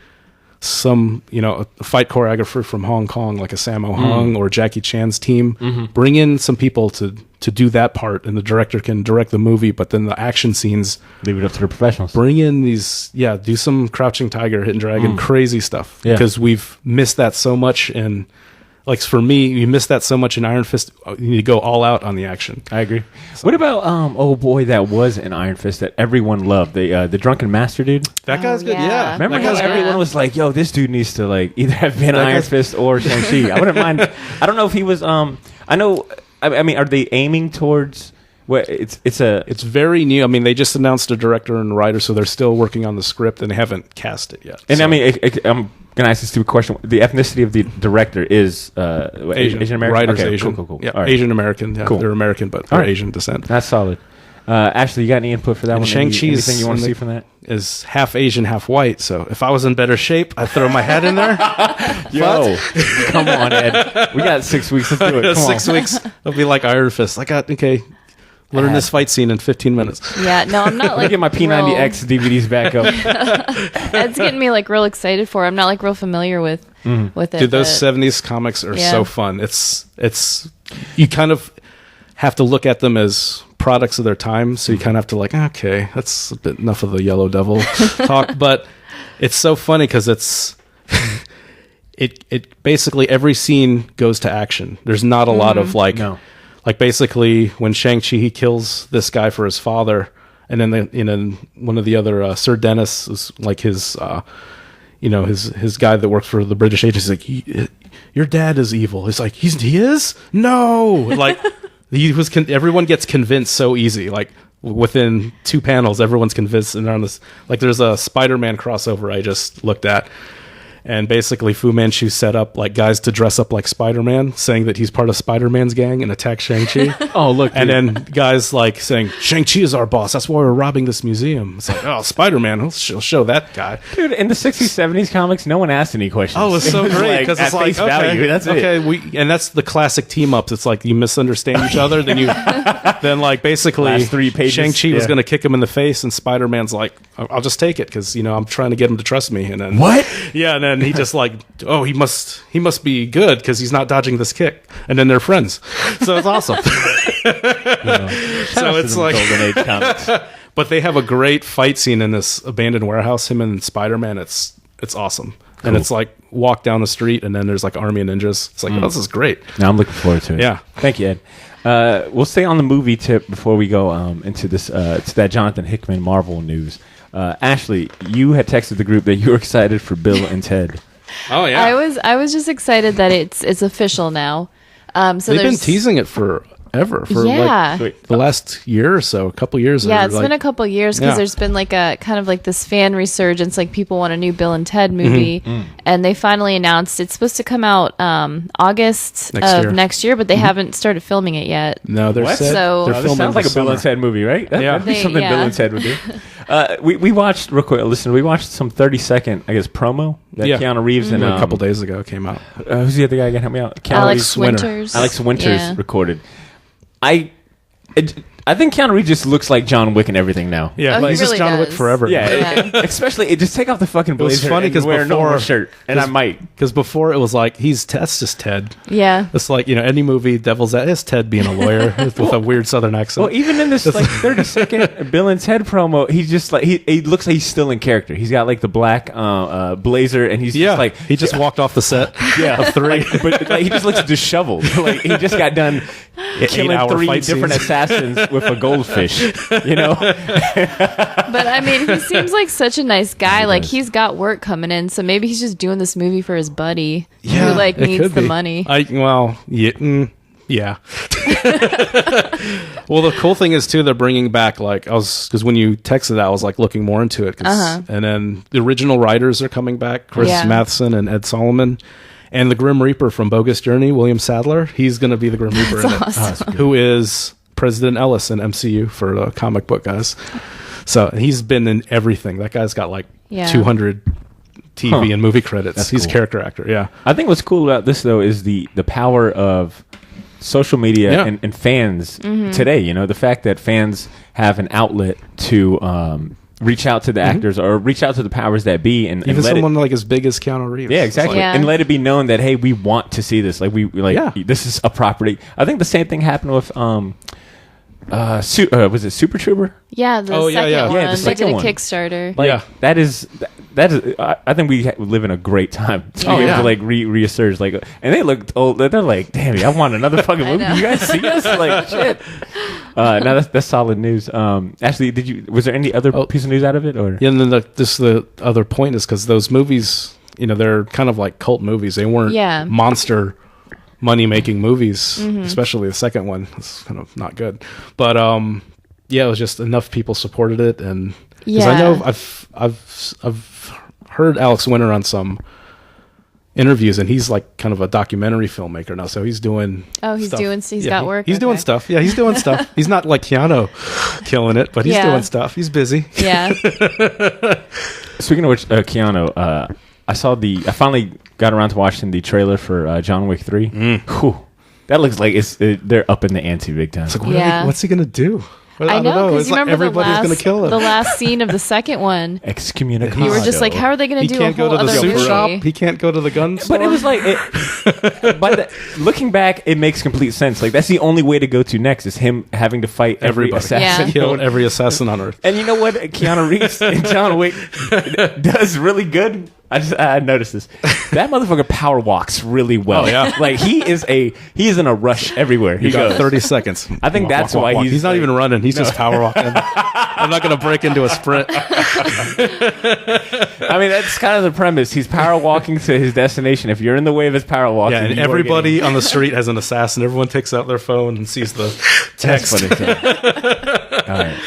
some, a fight choreographer from Hong Kong, like a Sammo Hung or Jackie Chan's team. Bring in some people to do that part, and the director can direct the movie, but then the action scenes, leave it up to the professionals. Bring in these, do some Crouching Tiger, Hidden Dragon, crazy stuff. Because we've missed that so much in, like, for me, you miss that so much in Iron Fist. You need to go all out on the action. I agree. So, what about that was in Iron Fist that everyone loved, the Drunken Master dude? That guy's good. Yeah, remember how everyone was like, "Yo, this dude needs to like either have been Iron Fist or Shang-Chi." I wouldn't mind. I don't know if he was. I know. I mean, are they aiming towards? What it's very new. I mean, they just announced a director and writer, so they're still working on the script and they haven't cast it yet. And I mean, I'm gonna ask this stupid question. The ethnicity of the director is Asian American. Writer's okay, Asian. Cool. Yeah, right. Asian American. Yeah, cool. They're American, but they're Asian descent. That's solid. Ashley, you got any input for that one? Shang-Chi, anything you want to see from that? Is half Asian, half white. So if I was in better shape, I'd throw my hat in there. Yo, come on, Ed. We got 6 weeks. Let's do it. Come 6 weeks. It'll be like Iron Fist. Learn this fight scene in 15 minutes. Yeah, no, I'm not like. Get my P90X DVDs back up. Ed's getting me like real excited for it. I'm not like real familiar with it. Dude, those 70s comics are so fun. It's you kind of have to look at them as products of their time, so you kind of have to like, okay, that's a bit enough of the Yellow Devil talk, but it's so funny because it basically every scene goes to action. There's not a lot of like. No. Like basically, when Shang-Chi he kills this guy for his father, and then one of the other Sir Dennis is like his, his guy that works for the British agency. Is like, your dad is evil. He's like, he is? No, like everyone gets convinced so easy. Like within 2 panels, everyone's convinced, and they're on this. Like there's a Spider-Man crossover I just looked at. And basically, Fu Manchu set up like guys to dress up like Spider-Man, saying that he's part of Spider-Man's gang and attack Shang-Chi. Oh, look. And then guys like saying, Shang-Chi is our boss. That's why we're robbing this museum. It's like, Spider-Man, he'll show that guy. Dude, in the 60s, 70s comics, no one asked any questions. Oh, it's so great. Because it's like, value, that's it. And that's the classic team-ups. It's like you misunderstand each other. Then like basically, last 3 pages, Shang-Chi was going to kick him in the face, and Spider-Man's like, I'll just take it because, I'm trying to get him to trust me. And then what? Yeah, and then he just like, he must be good because he's not dodging this kick, and then they're friends, so it's awesome. So it's like Golden Age comics. But they have a great fight scene in this abandoned warehouse, him and Spider-Man. It's awesome. Cool. And it's like walk down the street and then there's like army of ninjas. It's like, this is great. Now I'm looking forward to it. Yeah, thank you, Ed. We'll stay on the movie tip before we go into this to that Jonathan Hickman Marvel news. Ashley, you had texted the group that you were excited for Bill and Ted. Oh yeah, I was just excited that it's official now. So they've been teasing it forever for like the last year or so, a couple years. Yeah, it's been a couple years because there's been like a kind of like this fan resurgence, like people want a new Bill and Ted movie, and they finally announced it's supposed to come out August next year, but they haven't started filming it yet. No, they're what? So they're filming sounds like a Bill and Ted movie, right? That'd be something Bill and Ted would do. We watched real quick. Listen, we watched some 30-second, I guess, promo that Keanu Reeves and a couple days ago came out. Who's the other guy? Again, help me out. Alex Winters. Alex Winters recorded. I think Keanu Reeves just looks like John Wick and everything now. Yeah, he's just John Wick forever. Yeah. Especially, just take off the fucking blazer. It was funny because wear a normal shirt, and I might. Because before it was like, that's just Ted. Yeah. It's like, any movie, Devil's Advocate, it's Ted being a lawyer with a weird southern accent. Well, even in this like 30-second Bill and Ted promo, he's just like, he looks like he's still in character. He's got like the black blazer, and he's just like... He just walked off the set of 3. But like, he just looks disheveled. Like, he just got done killing 3 different assassins with a goldfish, But I mean, he seems like such a nice guy. Like he's got work coming in, so maybe he's just doing this movie for his buddy who like needs the money. Yeah. Well, the cool thing is too, they're bringing back because when you texted that, I was like looking more into it, and then the original writers are coming back, Chris Matheson and Ed Solomon. And the Grim Reaper from Bogus Journey, William Sadler, he's going to be the Grim Reaper in it, who is President Ellis in MCU for the comic book guys. So he's been in everything. That guy's got 200 TV and movie credits. He's a character actor. Yeah. I think what's cool about this though is the power of social media and fans today. The fact that fans have an outlet to reach out to the actors or reach out to the powers that be, and even let someone like as big as Keanu Reeves. Yeah, exactly, and let it be known that hey, we want to see this. Like this is a property. I think the same thing happened with was it Super Trooper? Yeah, the second one. Yeah, the second they did a one. Kickstarter. Like, that is. I think we live in a great time to be able to like resurge. Like, and they look old. They're like, damn, I want another fucking movie. You guys see us? Like, shit. Now that's solid news. Ashley, was there any other piece of news out of it? Or and then the other point is because those movies, they're kind of like cult movies. They weren't monster money-making movies, especially the second one. It's kind of not good, but it was just enough people supported it, and because I know I've heard Alex Winter on some interviews, and he's like kind of a documentary filmmaker now, so he's doing he's got work. He's doing stuff. Yeah, he's doing stuff. He's not like Keanu killing it, but he's doing stuff. He's busy. Yeah. Speaking of which, Keanu, I finally got around to watching the trailer for John Wick 3. Whew. That looks like they're up in the ante big time. It's like, what's he gonna do? I know, because you remember everybody's gonna kill him. The last scene of the second one. Excommunicado. You were just like, how are they going to do a whole go to the other suit movie? shop. He can't go to the gun store. But it was like, looking back, it makes complete sense. Like that's the only way to go to next is him having to fight every assassin, kill every assassin on Earth. And you know what? Keanu Reeves in John Wick does really good. I noticed this. That motherfucker power walks really well. Oh, yeah. Like he is in a rush evermean he goes. 30 seconds. I think that's why he's not even running. He's just power walking. I'm not going to break into a sprint. I mean, that's kind of the premise. He's power walking to his destination. If you're in the way of his power walking, and everybody on the street has an assassin. Everyone takes out their phone and sees the text. All right.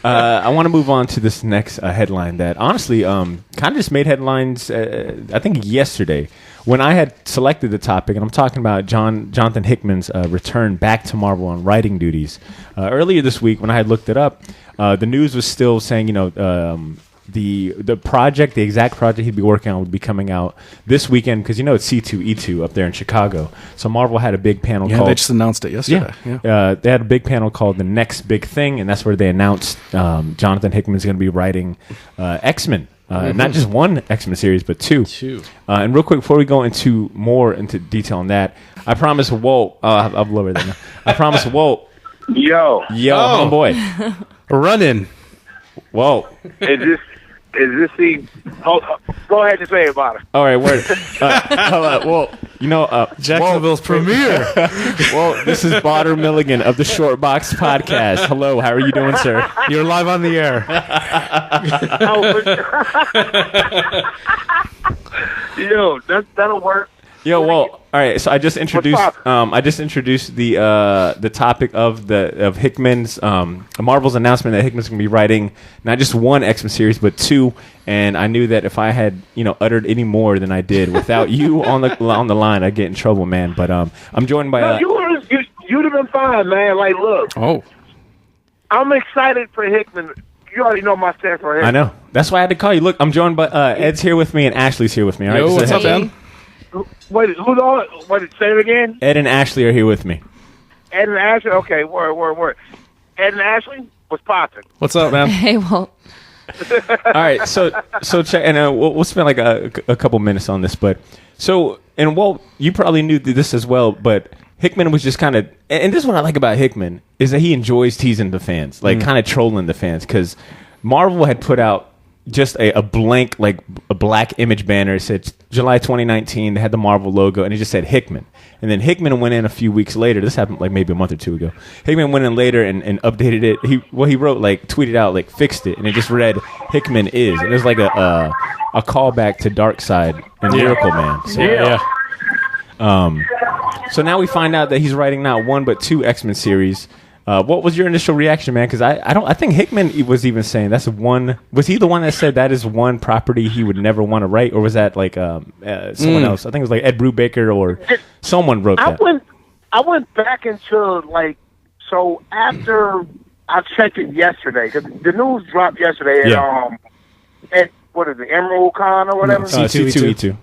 I want to move on to this next headline that honestly kind of just made headlines, I think, yesterday when I had selected the topic, and I'm talking about Jonathan Hickman's return back to Marvel on writing duties. Earlier this week when I had looked it up, the news was still saying, the project, the exact project he'd be working on would be coming out this weekend because it's C2E2 up there in Chicago. So Marvel had a big panel called... they just announced it yesterday. Yeah. They had a big panel called The Next Big Thing, and that's where they announced Jonathan Hickman's going to be writing X-Men. Not just one X-Men series, but two. And real quick, before we go into detail on that, I promise Walt... I'll lower that now. I promise Walt... Yo, homeboy. Running. Whoa. Is this the... go ahead and say about it. All right, word. Well, Jacksonville's premiere. Well, this is Botter Milligan of the Short Box Podcast. Hello, how are you doing, sir? You're live on the air. Yo, that'll work. Yo, well, all right. So I just introduced the topic of Hickman's Marvel's announcement that Hickman's going to be writing not just one X-Men series but two. And I knew that if I had uttered any more than I did without you on the line, I'd get in trouble, man. But I'm joined by you'd have been fine, man. Like, look. Oh, I'm excited for Hickman. You already know my stance on him. I know. That's why I had to call you. Look, I'm joined by Ed's here with me and Ashley's here with me. All right, yo, what's up, Ben? Wait, who's on? Wait, say it again. Ed and Ashley are here with me. Ed and Ashley? Okay, word. Ed and Ashley? What's poppin'? What's up, man? Hey, Walt. All right, so check, and we'll spend like a couple minutes on this, but and Walt, you probably knew this as well, but Hickman was just kind of, and this is what I like about Hickman, is that he enjoys teasing the fans, like kind of trolling the fans, because Marvel had put out just a blank, like a black image banner. It said July 2019. They had the Marvel logo, and it just said Hickman. And then Hickman went in a few weeks later. This happened like maybe a month or two ago. Hickman went in later and updated it. He wrote, like, tweeted out, like, fixed it, and it just read Hickman is. And it was like a callback to Darkseid and Miracle Man. So, so now we find out that he's writing not one but two X-Men series. What was your initial reaction, man? Because I think Hickman was even saying that's one. Was he the one that said that is one property he would never want to write, or was that like someone else? I think it was like Ed Brubaker or someone wrote that. I went back into so after I checked it yesterday because the news dropped yesterday at what is it, Emerald Con or whatever? C2E2.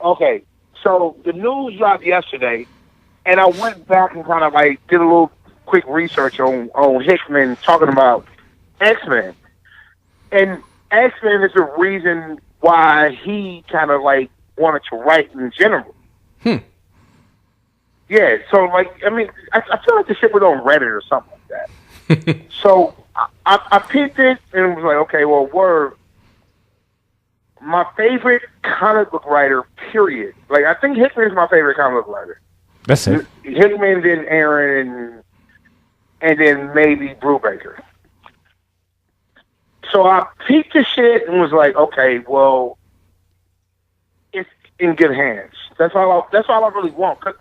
Okay, so the news dropped yesterday, and I went back and kind of like did a little quick research on Hickman talking about X-Men. And X-Men is the reason why he kind of like wanted to write in general. Yeah, so like, I mean, I feel like the shit was on Reddit or something like that. So I picked it and was like, okay, well, my favorite comic book writer, period. Like, I think Hickman is my favorite comic book writer. That's it. Hickman, then Aaron, and then maybe Brubaker. So I peeked the shit and was like, okay, well, it's in good hands. That's all I really want. 'Cause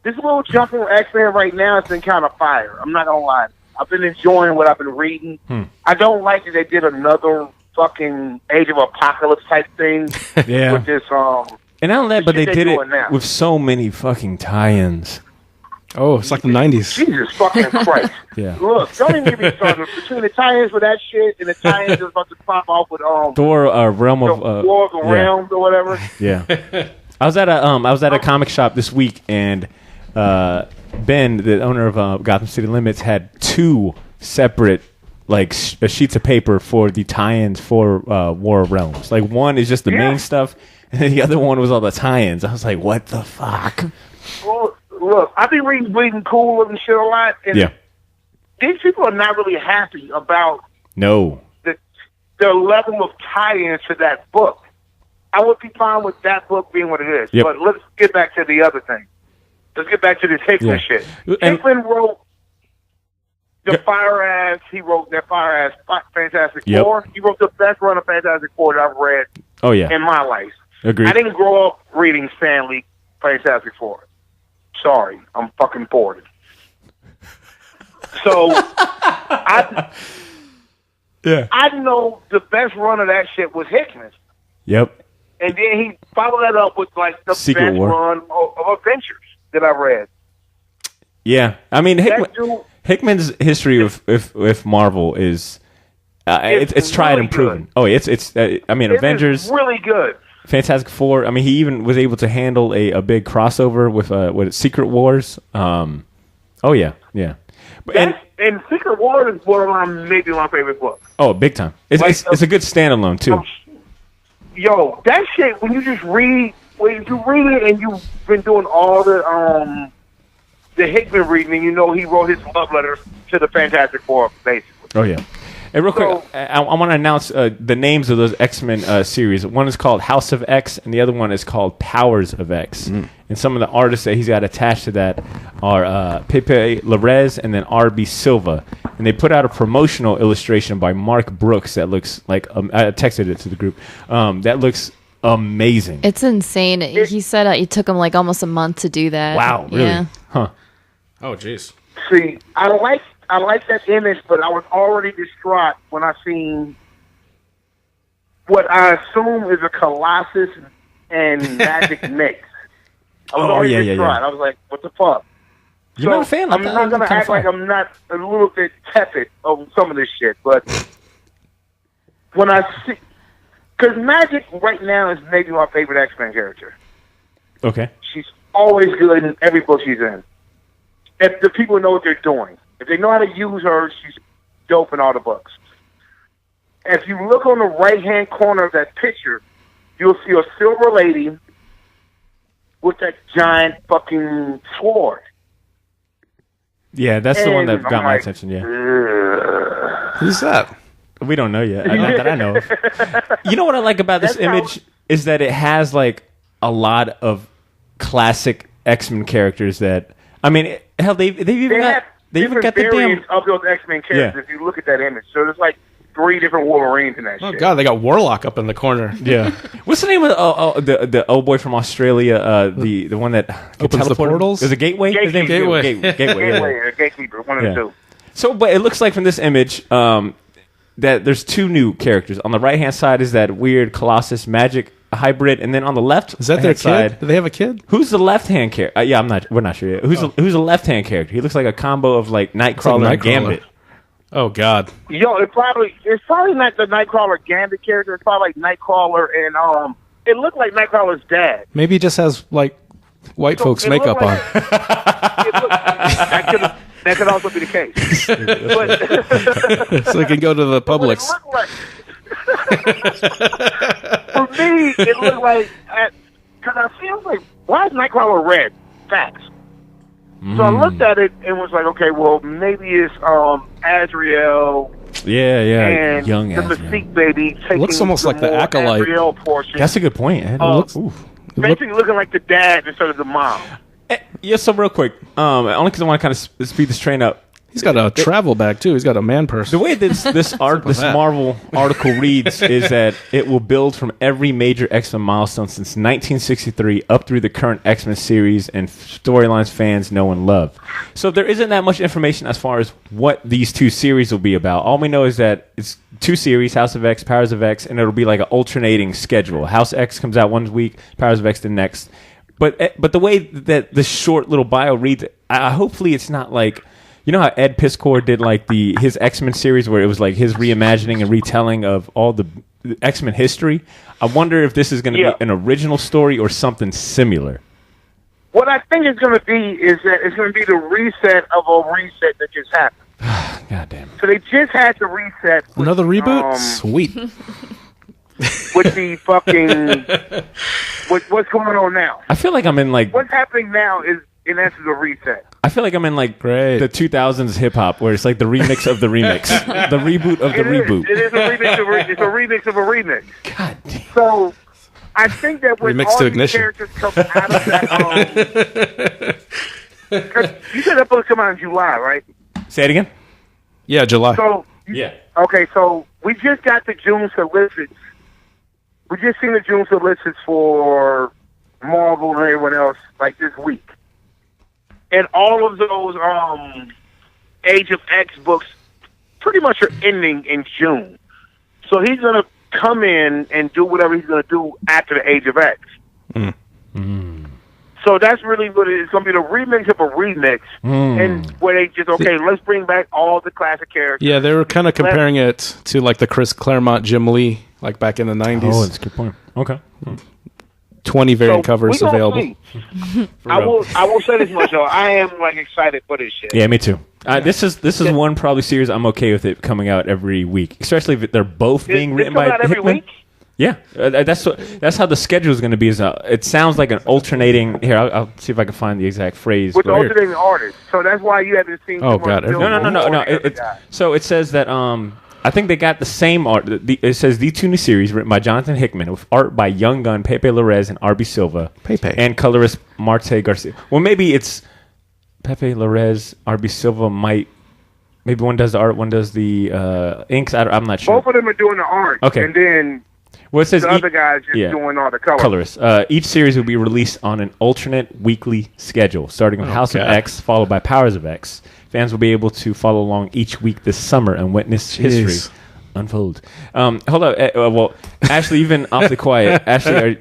this little jump from X-Men right now has been kind of fire. I'm not gonna lie. I've been enjoying what I've been reading. I don't like that they did another fucking Age of Apocalypse type thing. Yeah. With this and not only that, but they did it with so many fucking tie-ins. Oh, it's like the 90s. Jesus fucking Christ. Yeah. Look, don't even get me started. Between the tie-ins with that shit and the tie-ins that's about to pop off with Thor, Realm of War of the Realms or whatever. Yeah. I was at a comic shop this week, and Ben, the owner of Gotham City Limits, had two separate like sheets of paper for the tie-ins for War of Realms. Like, one is just the main stuff, and then the other one was all the tie-ins. I was like, what the fuck? Well, look, I've been reading Bleeding Cool and shit a lot, and these people are not really happy about the level of tie-ins to that book. I would be fine with that book being what it is, but let's get back to the other thing. Let's get back to this Hickman shit. Hickman wrote the fire-ass, he wrote that fire-ass Fantastic Four. He wrote the best run of Fantastic Four that I've read in my life. Agreed. I didn't grow up reading Stan Lee Fantastic Four. Sorry, I'm fucking bored. So, I know the best run of that shit was Hickman. Yep. And then he followed that up with like the Secret best War. run of Adventures that I read. Yeah, I mean Hickman's history with Marvel is it's tried really and proven. Good. Oh, it's I mean, Avengers, really good. Fantastic Four. I mean, he even was able to handle a big crossover with Secret Wars. And Secret Wars is borderline maybe my favorite book. Oh, big time! It's a good standalone too. Yo, that shit when you read it and you've been doing all the Hickman reading, and you know he wrote his love letter to the Fantastic Four, basically. Oh yeah. And real quick, I want to announce the names of those X-Men series. One is called House of X, and the other one is called Powers of X. And some of the artists that he's got attached to that are Pepe Larez and then R.B. Silva. And they put out a promotional illustration by Mark Brooks that looks like I texted it to the group. That looks amazing. It's insane. He said it took him like almost a month to do that. Wow, really? Yeah. Huh. Oh, jeez. See, I like that image, but I was already distraught when I seen what I assume is a Colossus and Magic mix. I was already distraught. I was like, what the fuck? You're not a fan? I'm not going to act like I'm not a little bit tepid over some of this shit, but when I see... Because Magic right now is maybe my favorite X-Men character. Okay. She's always good in every book she's in. If the people know what they're doing. If they know how to use her, she's dope in all the books. If you look on the right-hand corner of that picture, you'll see a silver lady with that giant fucking sword. Yeah, that's the one that got my attention, yeah. Who's that? We don't know yet. Not that I know of. You know what I like about this image is that it has like a lot of classic X-Men characters that... I mean, hell, they've even got the damn of those X-Men characters. If you look at that image, so there's like 3 different Wolverines in that shit. Oh god, they got Warlock up in the corner. Yeah. What's the name of the old boy from Australia? The one that opens the portals. There's a gateway. Gateway. Gateway. Gatekeeper. One of the two. So, but it looks like from this image that there's 2 new characters. On the right hand side is that weird Colossus Magic hybrid, and then on the left is that their kid? Side, do they have a kid? Who's the left hand character? We're not sure yet. Who's the left hand character? He looks like a combo of like Nightcrawler and Gambit. Oh god. Yo, it's probably not the Nightcrawler Gambit character. It's probably like Nightcrawler and it looked like Nightcrawler's dad. Maybe he just has like white folks makeup on. That could also be the case. So he can go to the Publix. For me, it looked like because I feel like why is Nightcrawler red? Facts. So I looked at it and was like, okay, well maybe it's Azrael. Yeah, and young the Azrael. Mystique baby. It looks almost like the Acolyte. Portion. That's a good point. Basically looking like the dad instead of the mom. Yeah, so real quick, only because I want to kind of speed this train up. He's got a travel bag too. He's got a man purse. The way this Marvel article reads is that it will build from every major X-Men milestone since 1963 up through the current X-Men series and storylines fans know and love. So there isn't that much information as far as what these two series will be about. All we know is that it's two series, House of X, Powers of X, and it'll be like an alternating schedule. House X comes out one week, Powers of X the next. But the way that the short little bio reads, hopefully it's not like... You know how Ed Piskor did like his X-Men series where it was like his reimagining and retelling of all the X-Men history? I wonder if this is going to be an original story or something similar. What I think it's going to be is that it's going to be the reset of a reset that just happened. God damn. So they just had to reset. With, another reboot? Sweet. With the fucking... what's going on now? I feel like I'm in like... What's happening now is in essence a reset. I feel like I'm in like the 2000s hip hop where it's like the remix of the remix, the reboot of the reboot. It is a remix. It's a remix of a remix. God damn. So I think that when remix all to these Ignition. characters come out of that, you said that book come out in July, right? Say it again. Yeah, July. So yeah. Okay, so we just got the June solicits. We just seen the June solicits for Marvel and everyone else like this week. And all of those Age of X books pretty much are ending in June. So he's going to come in and do whatever he's going to do after the Age of X. So that's really what it is. It's going to be the remix of a remix. And where they just, let's bring back all the classic characters. Yeah, they were kind of comparing it to like the Chris Claremont, Jim Lee, like back in the 90s. Oh, that's a good point. Okay. 20 variant covers available. I will say this much though. I am like excited for this shit. Yeah, me too. This is one probably series I'm okay with it coming out every week, especially if they're both being written by every Hickman. Week? Yeah, that's how the schedule is going to be. It sounds like an alternating. Here, I'll see if I can find the exact phrase. With alternating artists, so that's why you haven't seen. Oh God! No. So it says that I think they got the same art. It says the two new series written by Jonathan Hickman with art by Young Gun, Pepe Larraz, and R.B. Silva. And colorist Marte Garcia. Well, maybe it's Pepe Larraz, R.B. Silva maybe one does the art, one does the inks. I'm not sure. Both of them are doing the art. Okay. And then it says the other guys just doing all the colors. Each series will be released on an alternate weekly schedule, starting with House of X, followed by Powers of X. Fans will be able to follow along each week this summer and witness history unfold. Hold on. Well, Ashley, you've been awfully quiet. Ashley,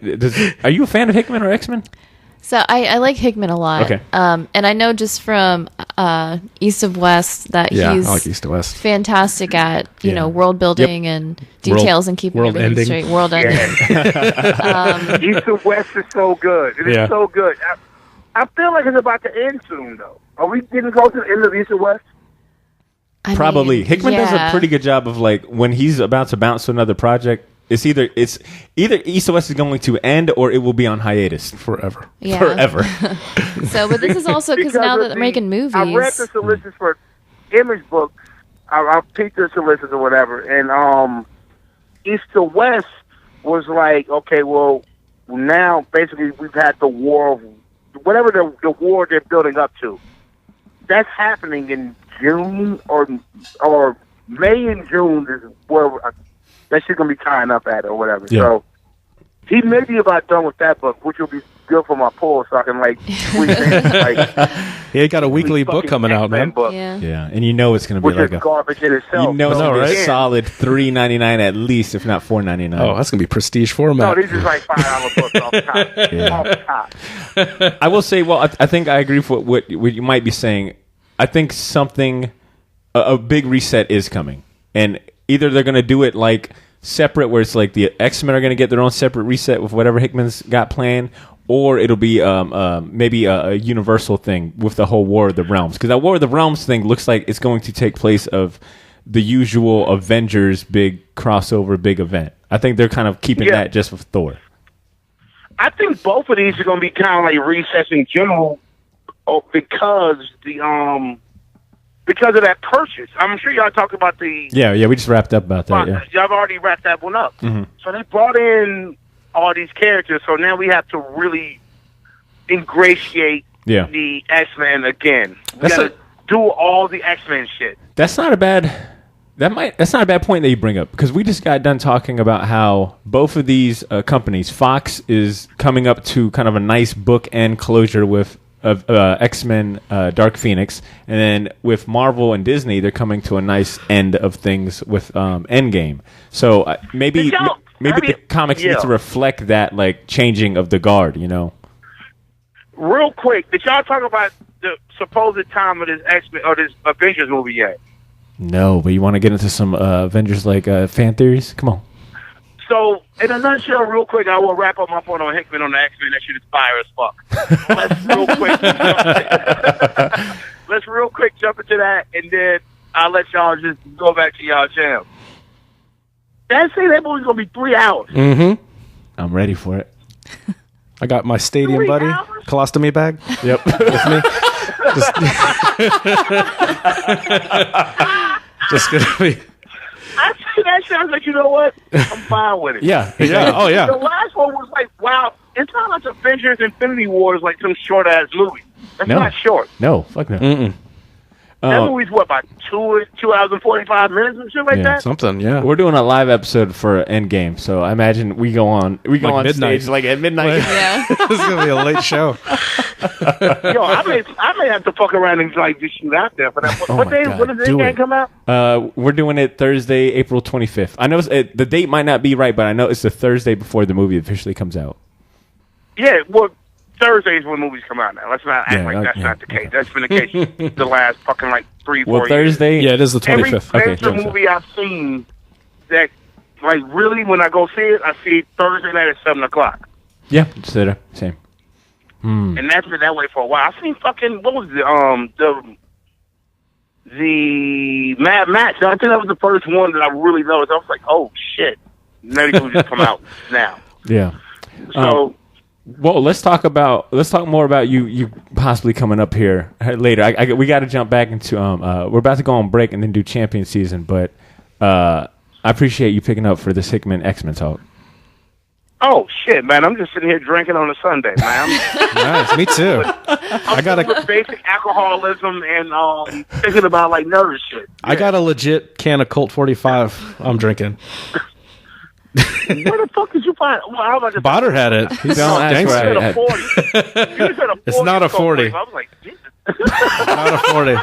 are you a fan of Hickman or X-Men? So I like Hickman a lot. Okay. And I know just from East of West that he's I like East of West. Fantastic at world building and details and keeping world everything ending. straight. World ending. East of West is so good. It is so good. I feel like it's about to end soon, though. Are we getting close to the end of East of West? Probably. Hickman does a pretty good job of like when he's about to bounce to another project. It's either East of West is going to end or it will be on hiatus forever. Yeah. Forever. So, but this is also because now that they're making movies. I read the solicits for Image books. I picked the solicits or whatever, and East to West was like, okay, well, now basically we've had the war of whatever the war they're building up to. That's happening in June or May and June is where that shit's gonna be tying up at or whatever. Yeah. So he may be about done with that book, which will be good for my pull, so I can like squeeze in. He got a weekly book coming out, man. Yeah, and you know it's going to be like a garbage in itself. You know it's going to be a solid $3.99 at least, if not $4.99. Oh, that's going to be prestige format. No, these is like $5 books off the top. Off the top. I will say, well, I think I agree with what you might be saying. I think a big reset is coming, and either they're going to do it like separate, where it's like the X-Men are going to get their own separate reset with whatever Hickman's got planned, or it'll be maybe a universal thing with the whole War of the Realms. Because that War of the Realms thing looks like it's going to take place of the usual Avengers big crossover, big event. I think they're kind of keeping that just with Thor. I think both of these are going to be kind of like recess in general, because of that purchase. I'm sure y'all talked about the... Yeah, we just wrapped up about that, yeah. Y'all have already wrapped that one up. Mm-hmm. So they brought in all these characters, so now we have to really ingratiate the X-Men again. We got to do all the X-Men shit. That's not a bad point that you bring up, because we just got done talking about how both of these companies, Fox is coming up to kind of a nice bookend closure with X-Men Dark Phoenix, and then with Marvel and Disney, they're coming to a nice end of things with Endgame. So maybe the comics need to reflect that, like, changing of the guard, you know? Real quick, did y'all talk about the supposed time of this X-Men or this Avengers movie yet? No, but you want to get into some Avengers like fan theories? Come on. So, in a nutshell, real quick, I will wrap up my point on Hickman on the X-Men. That shit is fire as fuck. Let's real quick jump into that, and then I'll let y'all just go back to y'all jam. That movie's gonna be 3 hours. Mm-hmm. I'm ready for it. I got my stadium buddy, colostomy bag. Yep. With me. Just gonna be. I see that shit. I was like, you know what? I'm fine with it. Yeah. Oh, yeah. The last one was like, wow, it's not like Avengers Infinity War is like some short ass movie. That's not short. No, fuck no. Mm-mm. That movie's what, about 2 hours and 45 minutes and shit like that? Something, yeah. We're doing a live episode for Endgame, so I imagine we go on midnight. stage like at midnight. Yeah. This is gonna be a late show. Yo, I may have to fuck around and like just shoot out there for that. What day? God, When does this game come out? We're doing it Thursday, April 25th. I know the date might not be right, but I know it's the Thursday before the movie officially comes out. Yeah, well, Thursdays when movies come out now. Let's not act like that's not the case. That's been the case the last fucking like 3-4 years. Thursday. Yeah, it is the 25th. Every movie I've seen that, like, really, when I go see it, I see it Thursday night at 7:00. Yeah, same. And that's been that way for a while. I seen fucking, what was the Mad Max. I think that was the first one that I really noticed. I was like, oh shit, now these movies come out now. Yeah. So. Well, let's talk more about you possibly coming up here later. We got to jump back into we're about to go on break and then do champion season, but I appreciate you picking up for this Hickman X-Men talk. Oh shit, man! I'm just sitting here drinking on a Sunday, man. Nice, me too. I got a basic alcoholism and thinking about like nervous shit. I got a legit can of Colt 45. I'm drinking. Where the fuck did you find? Well, how about Botter had it. He's you said a 40. It's not a 40. I was like, Jesus. Not a 40.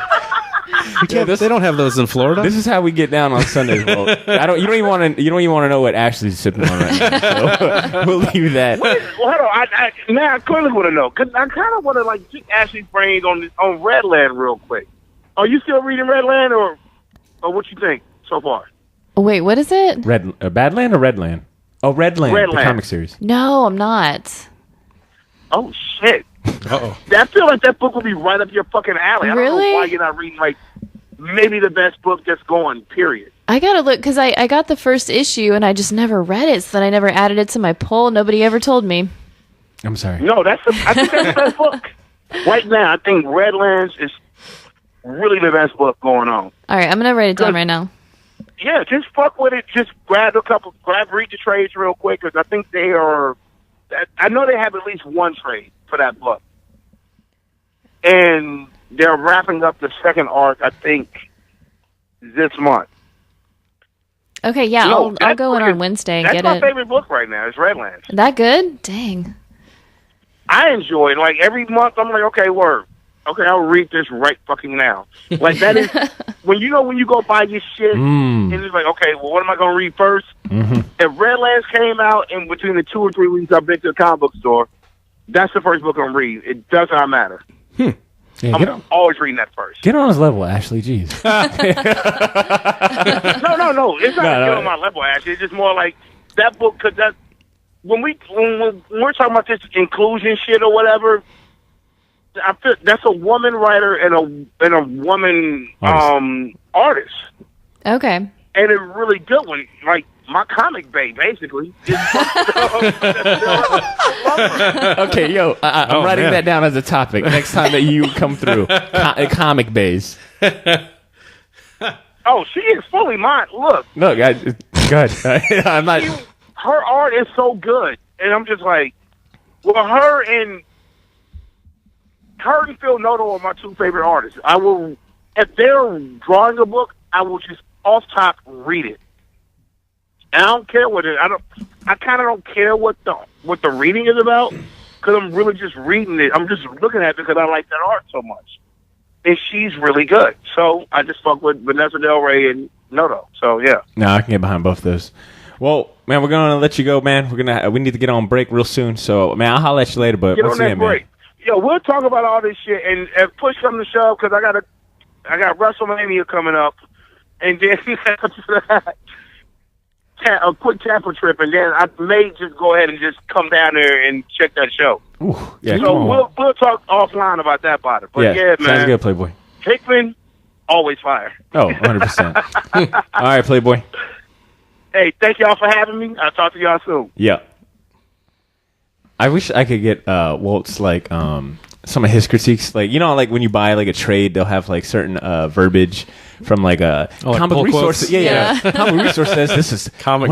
They don't have those in Florida. This is how we get down on Sundays. Well, you don't even want to know what Ashley's sipping on right now. So we'll leave that. Well, hold on. I clearly want to know because I kind of want to like pick Ashley's brains on Redland real quick. Are you still reading Redland or what you think so far? Wait, what is it? Badland or Redland? Oh, Redland. The comic series. No, I'm not. Oh shit. Uh-oh. I feel like that book would be right up your fucking alley. I don't Really? know why you're not reading like maybe the best book that's going, period. I gotta look because I got the first issue and I just never read it, so then I never added it to my poll. Nobody ever told me. I'm sorry. No, I think that's the best book. Right now, I think Redlands is really the best book going on. All right, I'm gonna write it down right now. Yeah, just fuck with it. Just read the trades real quick because I think they are. I know they have at least one trade for that book, and they're wrapping up the second arc. I think this month. Okay, yeah, I'll go in on Wednesday and get it. That's my favorite book right now. Is Redlands. That good? Dang. I enjoy it. Like every month, I'm like, okay, word. Okay, I'll read this right fucking now. Like that is when you go buy your shit and it's like, okay, well, what am I gonna read first? Mm-hmm. If Redlands came out in between the 2 or 3 weeks I've been to the comic book store, that's the first book I'm reading. It does not matter. Yeah, I'm always reading that first. Get on his level, Ashley. Jeez. No. It's not get on my level, Ashley. It's just more like that book because that when we're talking about this inclusion shit or whatever. I feel that's a woman writer and a woman artist. Okay. And a really good one, like my comic bay, basically. Okay, yo, I'm writing that down as a topic next time that you come through. Comic bays. Oh, she is fully mine. Look, go ahead. I'm not. Her art is so good, and I'm just like, well, her and Phil Noto are my two favorite artists. I will, if they're drawing a book, I will just off top read it. And I don't care what it. I kind of don't care what the reading is about, because I'm really just reading it. I'm just looking at it because I like that art so much. And she's really good. So I just fuck with Vanessa Del Rey and Noto. So yeah. No, I can get behind both those. Well, man, we're gonna let you go, man. We need to get on break real soon. So, man, I'll holler at you later. But get once on that again, break. Man. Yo, we'll talk about all this shit, and if push comes to shove, because I got WrestleMania coming up, and then a quick Tampa trip, and then I may just go ahead and just come down there and check that show. Ooh, yeah, so we'll talk offline about that part. But yeah, man. Sounds good, Playboy. Hickman, always fire. Oh, 100%. All right, Playboy. Hey, thank y'all for having me. I'll talk to y'all soon. Yeah. I wish I could get Walt's like some of his critiques, like like when you buy like a trade, they'll have like certain verbiage from like a comic resource. Yeah. Comic resource says this is comic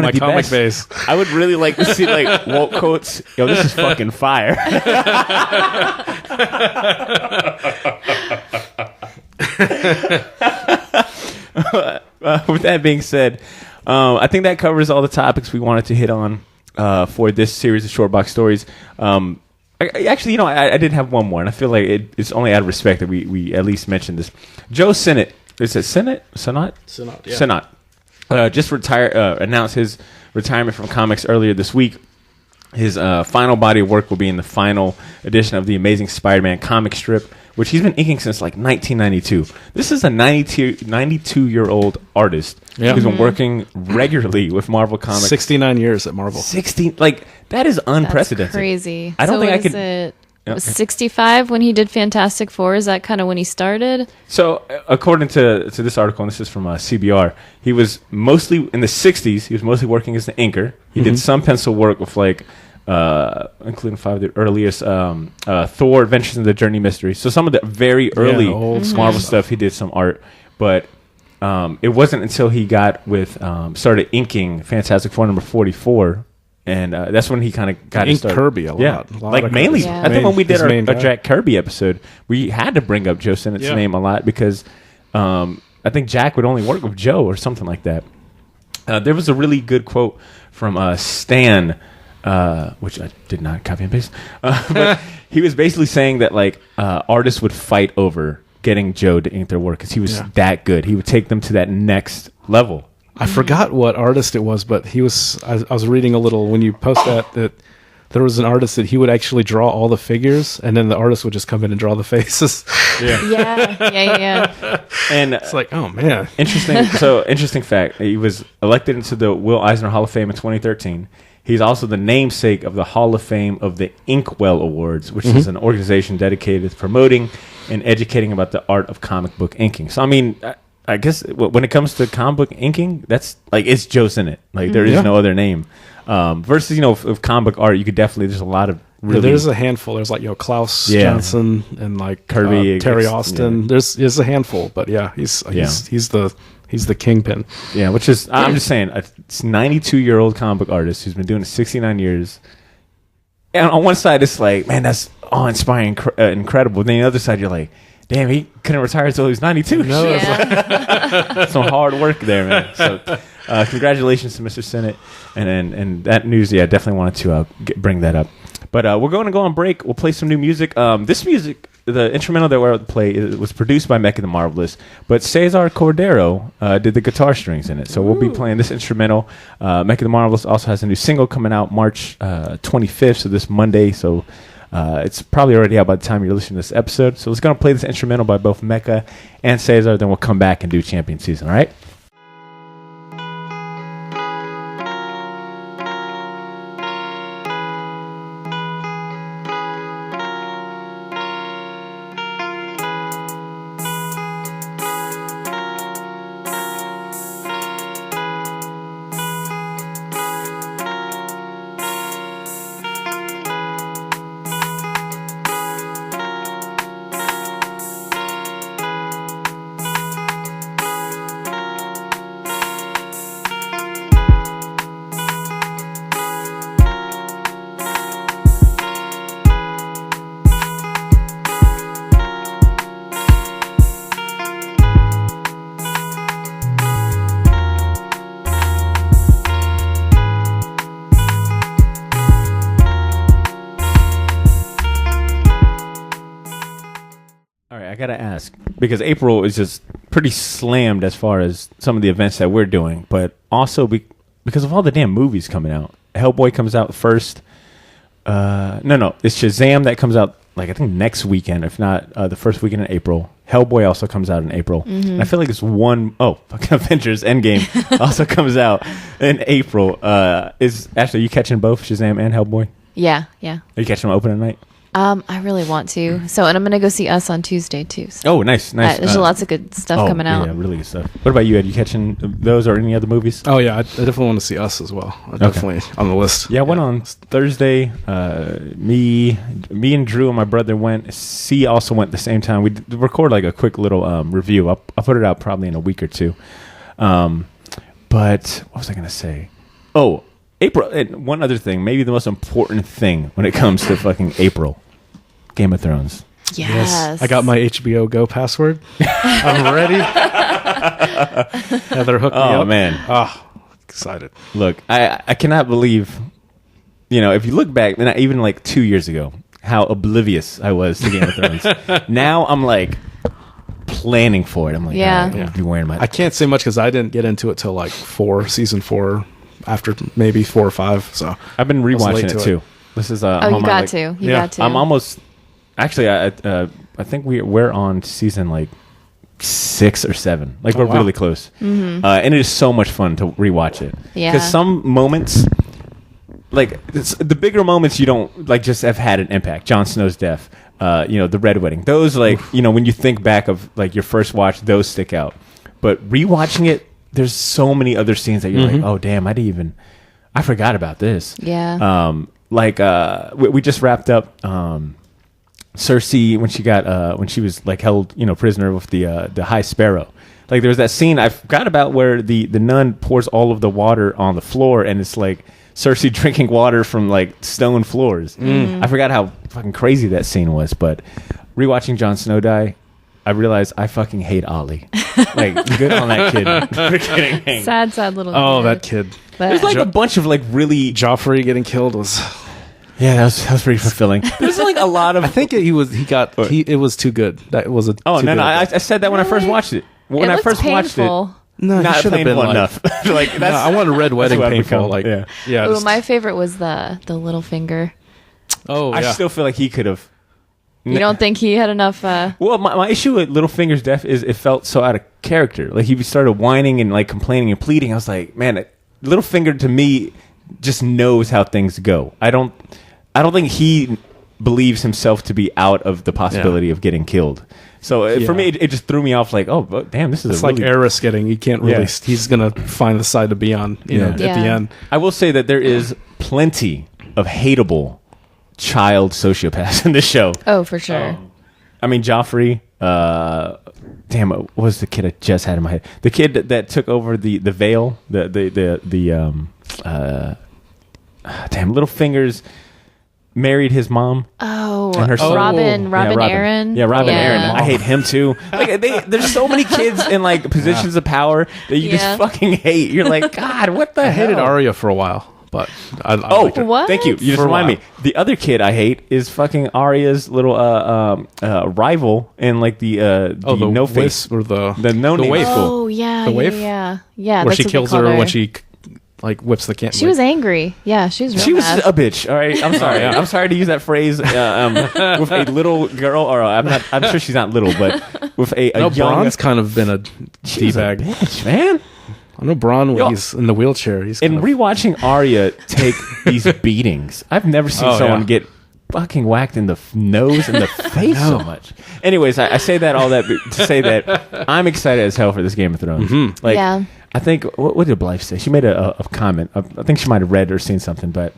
base. I would really like to see like Walt quotes. Yo, this is fucking fire. With that being said, I think that covers all the topics we wanted to hit on for this series of short box stories. Actually, I did have one more, and I feel like it's only out of respect that we at least mentioned this. Joe Sinnott, is it Sinnott? Sinnott, yeah. Sinnott. Just announced his retirement from comics earlier this week. His final body of work will be in the final edition of the Amazing Spider-Man comic strip, which he's been inking since like 1992. This is a 92-year-old artist who's been working regularly with Marvel Comics. 69 years at Marvel. 60, like that is unprecedented. That's crazy. I don't think I could. It was 65 when he did Fantastic Four. Is that kind of when he started? So, according to this article, and this is from CBR, he was mostly in the 60s. He was mostly working as an inker. He did some pencil work with like. Including 5 of the earliest Thor Adventures in the Journey Mystery. So some of the very early Marvel stuff, he did some art, but it wasn't until he got started inking Fantastic Four number 44, and that's when he kind of got started. Kirby a lot. Yeah, like mainly. Yeah. I think when we did our Jack Kirby episode, we had to bring up Joe Sinnott's name a lot because I think Jack would only work with Joe or something like that. There was a really good quote from Stan. Which I did not copy and paste. But he was basically saying that like artists would fight over getting Joe to ink their work because he was that good. He would take them to that next level. I forgot what artist it was, but he was. I was reading a little when you post that there was an artist that he would actually draw all the figures, and then the artist would just come in and draw the faces. Yeah. And it's like, oh man, interesting fact. He was elected into the Will Eisner Hall of Fame in 2013. He's also the namesake of the Hall of Fame of the Inkwell Awards, which is an organization dedicated to promoting and educating about the art of comic book inking. So, I mean, I guess when it comes to comic book inking, that's like it's Joe Sinnott. Like there is no other name. Versus, of comic book art, you could definitely. There's a lot of really. There's a handful. There's like Klaus Johnson and like Kirby, Terry Austin. Yeah. There's a handful, but he's the kingpin. Yeah, which is, I'm just saying, it's 92-year-old comic book artist who's been doing it 69 years. And on one side, it's like, man, that's awe-inspiring, incredible. Then the other side, you're like, damn, he couldn't retire until he was 92. No, some hard work there, man. So, congratulations to Mr. Sinnott. And that news, definitely wanted to bring that up. But we're going to go on break. We'll play some new music. This music, the instrumental that we're about to play, was produced by Mecca the Marvelous, but Cesar Cordero did the guitar strings in it. So we'll be playing this instrumental. Mecca the Marvelous also has a new single coming out March 25th, so this Monday. So it's probably already out by the time you're listening to this episode. So let's go and play this instrumental by both Mecca and Cesar. Then we'll come back and do Champion Season, all right? right, I gotta ask because April is just pretty slammed as far as some of the events that we're doing, but also because of all the damn movies coming out. Hellboy comes out first. No, it's Shazam that comes out like I think next weekend, if not the first weekend in April. Hellboy also comes out in April. And I feel like it's fucking Avengers Endgame also comes out in April. Is Ashley, you catching both Shazam and Hellboy? Yeah. Are you catching them open at night? I really want to. So, and I'm going to go see Us on Tuesday too. So. Oh, nice. There's lots of good stuff coming out. Yeah, really good stuff. What about you, Ed? You catching those or any other movies? Oh, yeah. I definitely want to see Us as well. Definitely on the list. Yeah, I went on Thursday. Me and Drew and my brother went. C also went the same time. We record like a quick little review. I'll put it out probably in a week or two. But what was I going to say? Oh, April. And one other thing, maybe the most important thing when it comes to fucking April. Game of Thrones. Yes. I got my HBO Go password. I'm ready. Heather hooked me up. Oh, man. Oh, excited. Look, I cannot believe, if you look back, even like 2 years ago, how oblivious I was to Game of Thrones. Now I'm like planning for it. I'm like, I'm going to be wearing my... I can't say much because I didn't get into it till like season 4, after maybe 4 or 5. So I've been rewatching it too. This is you got to. I'm almost... Actually, I think we're on season like 6 or 7. Like we're really close, and it is so much fun to rewatch it. Yeah, because some moments, like the bigger moments, you don't like just have had an impact. Jon Snow's death, the Red Wedding. Those when you think back of like your first watch, those stick out. But rewatching it, there's so many other scenes that you're like, oh damn, I forgot about this. Yeah. We just wrapped up. Cersei when she was like held prisoner with the High Sparrow. Like there was that scene I forgot about where the nun pours all of the water on the floor and it's like Cersei drinking water from like stone floors. I forgot how fucking crazy that scene was, but rewatching Jon Snow die, I realized I fucking hate Ollie. Like good on that kid. Sad little kid. Oh, that kid. There's like a bunch of like really Joffrey getting killed was. Yeah, that was pretty fulfilling. There's like a lot of. I think it was too good. That was a. Oh no! I said that when I first watched it. When I first watched it, no, not painful enough. Like that's. I want a Red Wedding painful. Like yeah. Ooh, my favorite was the little finger. Oh, yeah. I still feel like he could have. You don't think he had enough? Well, my issue with Littlefinger's death is it felt so out of character. Like he started whining and like complaining and pleading. I was like, man, Littlefinger to me just knows how things go. I don't think he believes himself to be out of the possibility of getting killed. So for me, it just threw me off. Like, oh, damn, this is it's like Aerys getting. He can't really. Yeah. He's gonna find the side to be on. At the end. I will say that there is plenty of hateable child sociopaths in this show. Oh, for sure. I mean, Joffrey. Damn, what was the kid I just had in my head? The kid that took over the veil. Damn, Littlefinger's married his mom. Oh, and her Robin Aaron. Yeah, Robin Aaron. I hate him too. Like there's so many kids in like positions of power that you just fucking hate. You're like, God, what the hell? I hated Arya for a while, but I what? Thank you. You just remind me. The other kid I hate is fucking Arya's little rival in like the no face or the no name waif. school. Oh yeah, the waif. Yeah. Where she kills her when she. Like whips the can. She was angry. Yeah, she was. She was a bitch. All right, I'm sorry. I'm sorry to use that phrase with a little girl. Or I'm sure she's not little, but with a young. Bronn's kind of been a d-bag, bitch, man. I know Bronn when he's in the wheelchair. He's rewatching Arya take these beatings. I've never seen someone get fucking whacked in the nose and the face so much. Anyways, I say that all that to say that I'm excited as hell for this Game of Thrones. Mm-hmm. Like, yeah. I think, what did Blythe say? She made a comment. I think she might have read or seen something, but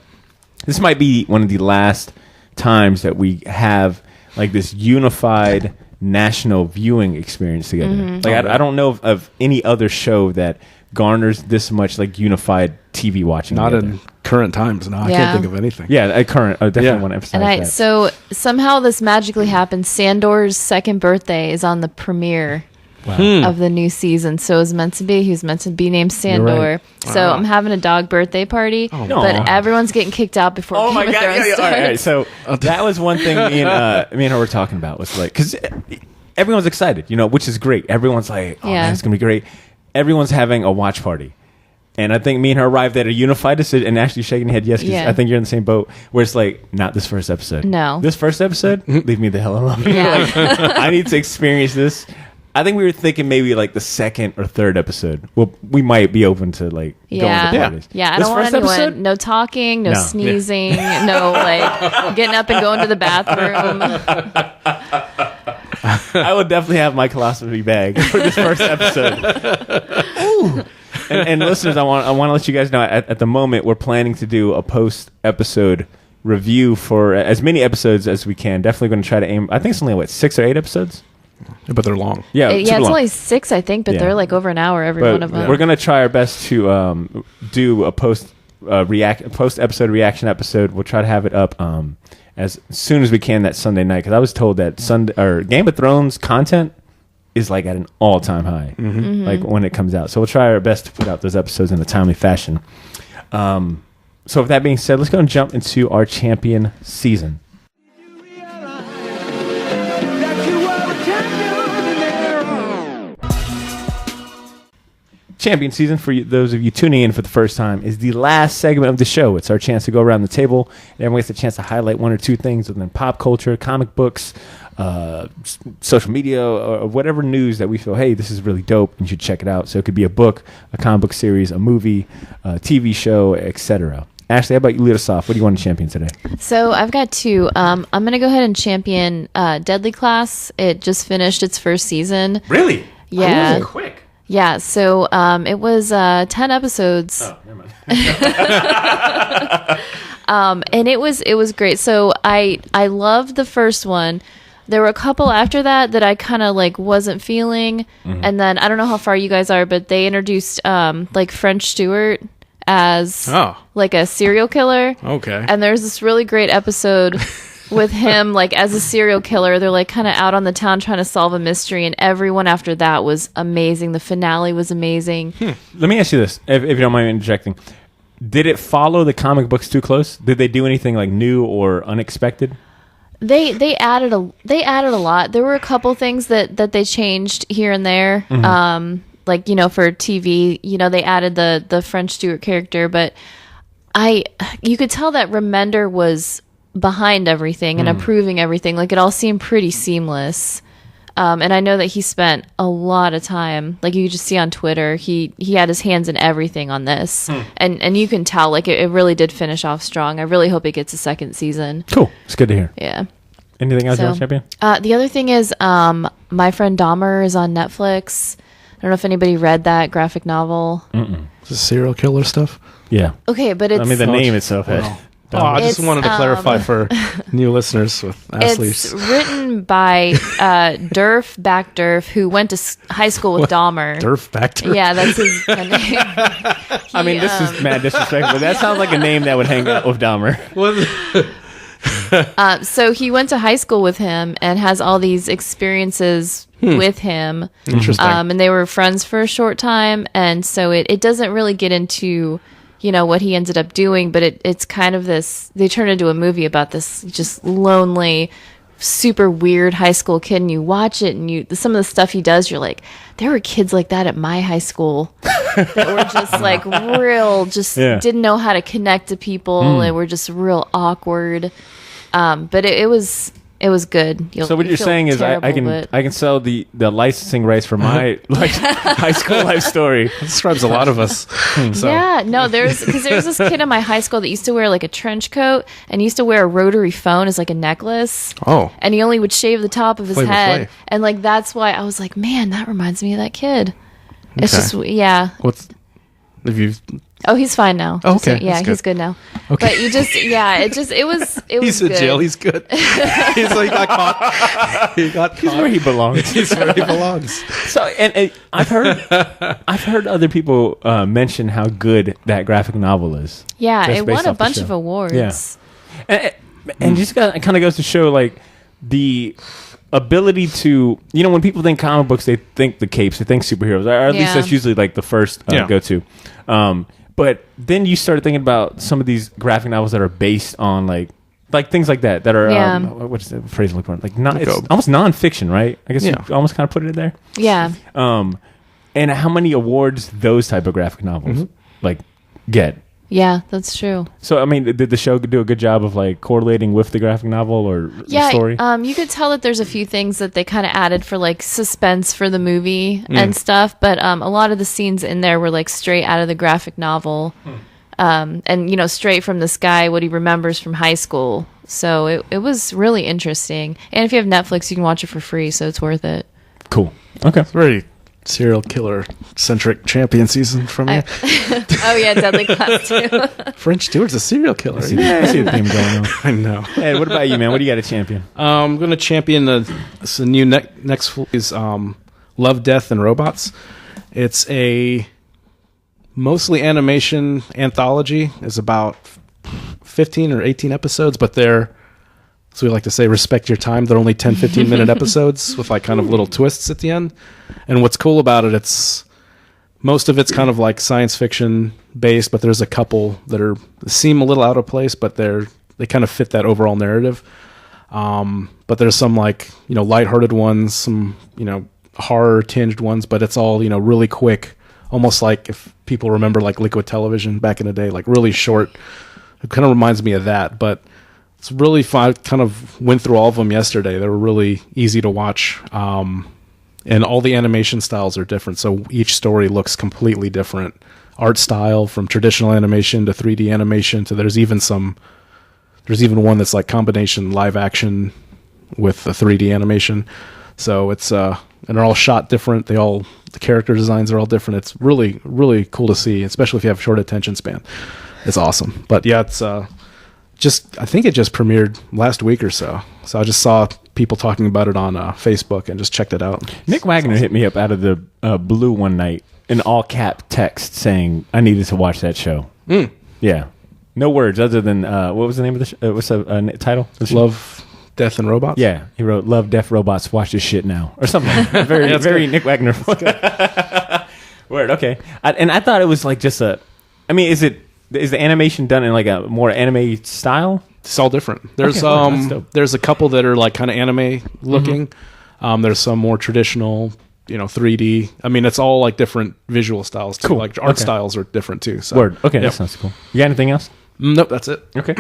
this might be one of the last times that we have like this unified national viewing experience together. Mm-hmm. Like, I don't know of any other show that garners this much like unified TV watching. Not together. In current times. No, I can't think of anything. Yeah, current. I definitely want to emphasize that. So somehow this magically happened. Sandor's second birthday is on the premiere. Of the new season. So it was meant to be. He was meant to be named Sandor. Right. So I'm having a dog birthday party, but everyone's getting kicked out before Game of Thrones starts. All right. So that was one thing me and her were talking about was like, because everyone's excited, which is great. Everyone's like, oh man, it's gonna be great. Everyone's having a watch party. And I think me and her arrived at a unified decision, and actually shaking her head yes, because I think you're in the same boat, where it's like, not this first episode. No. This first episode, leave me the hell alone. Yeah. I need to experience this. I think we were thinking maybe like the second or third episode. Well, we might be open to like going to parties. Yeah, I don't want anyone, no talking, no sneezing, no like getting up and going to the bathroom. I would definitely have my colostomy bag for this first episode. Ooh. And listeners, I want to let you guys know at the moment we're planning to do a post-episode review for as many episodes as we can. Definitely going to try to aim. I think it's only 6 or 8 episodes, but they're long. Yeah, it's long. only 6, I think, but they're like over an hour every one of them. We're going to try our best to do a post-episode reaction episode. We'll try to have it up as soon as we can that Sunday night, because I was told that Game of Thrones content is like at an all-time high, like when it comes out. So we'll try our best to put out those episodes in a timely fashion. So with that being said, let's go and jump into our champion season. Champion season, for those of you tuning in for the first time, is the last segment of the show. It's our chance to go around the table, and everyone gets a chance to highlight one or two things within pop culture, comic books, social media, or whatever news that we feel, hey, this is really dope and you should check it out. So it could be a book, a comic book series, a movie, a TV show, etc. Ashley, how about you lead us off? What do you want to champion today? So I've got 2. I'm going to go ahead and champion Deadly Class. It just finished its first season. Really? Yeah. Oh, quick. Yeah, so it was 10 episodes. Oh, never mind. And it was great. So I loved the first one. There were a couple after that I kind of like wasn't feeling. And then I don't know how far you guys are, but they introduced like French Stewart as like a serial killer. Okay. And there's this really great episode with him like as a serial killer. They're like kind of out on the town trying to solve a mystery, and everyone after that was amazing. The finale was amazing. Let me ask you this, if you don't mind interjecting. Did it follow the comic books too close? Did they do anything like new or unexpected? They added a lot. There were a couple things that they changed here and there. Like, for TV, they added the French Stewart character, but you could tell that Remender was behind everything and approving everything. Like, it all seemed pretty seamless. And I know that he spent a lot of time, like you could just see on Twitter, he had his hands in everything on this. And you can tell, like, it really did finish off strong. I really hope it gets a second season. Cool. It's good to hear. Yeah. Anything else you want to champion? The other thing is, My Friend Dahmer is on Netflix. I don't know if anybody read that graphic novel. Is this serial killer stuff? Yeah. Okay, but it's... I mean, the name itself has... I just wanted to clarify for new listeners with athletes. It's written by Durf Backdurf, who went to high school with Dahmer. Durf Backdurf? Yeah, that's his name. I mean, this is mad disrespectful. That sounds like a name that would hang out with Dahmer. So he went to high school with him and has all these experiences with him. Interesting. And they were friends for a short time. And so it doesn't really get into... what he ended up doing, but it's kind of this, they turned into a movie about this just lonely, super weird high school kid, and you watch it and some of the stuff he does, you're like, there were kids like that at my high school that were just like real, didn't know how to connect to people and were just real awkward. But it was good. So what you're saying is I can sell the licensing rights for my high school life story. It describes a lot of us. Yeah, no, there's this kid in my high school that used to wear like a trench coat and used to wear a rotary phone as like a necklace. Oh. And he only would shave the top of his head. Flav. And like that's why I was like, man, that reminds me of that kid. It's just Oh, he's fine now. Oh, okay. Yeah, he's good now. Okay. But it was he's good. in jail. He's good. He got caught. He's where he belongs. He's where he belongs. So, and I've heard other people mention how good that graphic novel is. Yeah, it won a bunch of awards. Yeah, and just kind of goes to show like the ability to, when people think comic books, they think the capes, they think superheroes, or at least that's usually like the first go-to. But then you start thinking about some of these graphic novels that are based on like like things like that are what's the phrase I'm looking for? Like it's almost nonfiction, right? I guess you almost kind of put it in there. Yeah. And how many awards those type of graphic novels like get? Yeah, that's true. So, I mean, did the show do a good job of like correlating with the graphic novel or the story? You could tell that there's a few things that they kind of added for like suspense for the movie and stuff, but a lot of the scenes in there were like straight out of the graphic novel, and straight from this guy what he remembers from high school. So it was really interesting, and if you have Netflix, you can watch it for free, so it's worth it. Cool. Okay. It's very serial killer centric champion season from you. Oh yeah, Deadly Class 2. French Stewart's a serial killer. I see the theme going on. I know. Hey, what about you, man? What do you got to champion? I'm going to champion the new next is Love, Death, and Robots. It's a mostly animation anthology. It's about 15 or 18 episodes, but they're, so we like to say, respect your time. They're only 10, 15-minute episodes with like kind of little twists at the end. And what's cool about it, most of it's kind of like science fiction based, but there's a couple that seem a little out of place, but they kind of fit that overall narrative. But there's some like, lighthearted ones, some, horror tinged ones, but it's all, really quick, almost like if people remember like Liquid Television back in the day, like really short. It kind of reminds me of that, but it's really fun. I kind of went through all of them yesterday. They were really easy to watch. And all the animation styles are different. So each story looks completely different. Art style from traditional animation to 3D animation to there's even one that's like combination live action with the 3D animation. So it's, and they're all shot different. The character designs are all different. It's really, really cool to see, especially if you have short attention span. It's awesome. But yeah, it's, I think it just premiered last week or so. So I just saw people talking about it on Facebook and just checked it out. Nick Wagner hit me up out of the blue one night in all cap text saying I needed to watch that show. Yeah. No words other than, what was the name of the show? What's the title? Love, Death, and Robots? Yeah. He wrote Love, Death, Robots, watch this shit now. Or something. Very, very Nick Wagner. Word, okay. I thought it was like just is the animation done in like a more anime style? It's all different. There's there's a couple that are like kind of anime looking. There's some more traditional, 3D. I mean, it's all like different visual styles too. Cool. Like art styles are different too. So. Word. Okay, that sounds cool. You got anything else? Nope, that's it. Okay.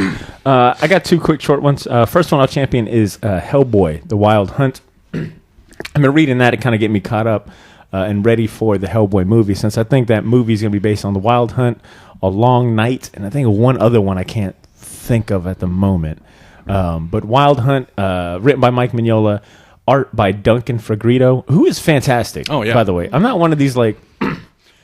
I got two quick short ones. First one I'll champion is Hellboy: The Wild Hunt. I've been reading that. It kind of get me caught up and ready for the Hellboy movie, since I think that movie is going to be based on The Wild Hunt, A Long Night, and I think one other one I can't think of at the moment. But Wild Hunt, written by Mike Mignola, art by Duncan Fegredo, who is fantastic. Oh yeah. By the way, I'm not one of these like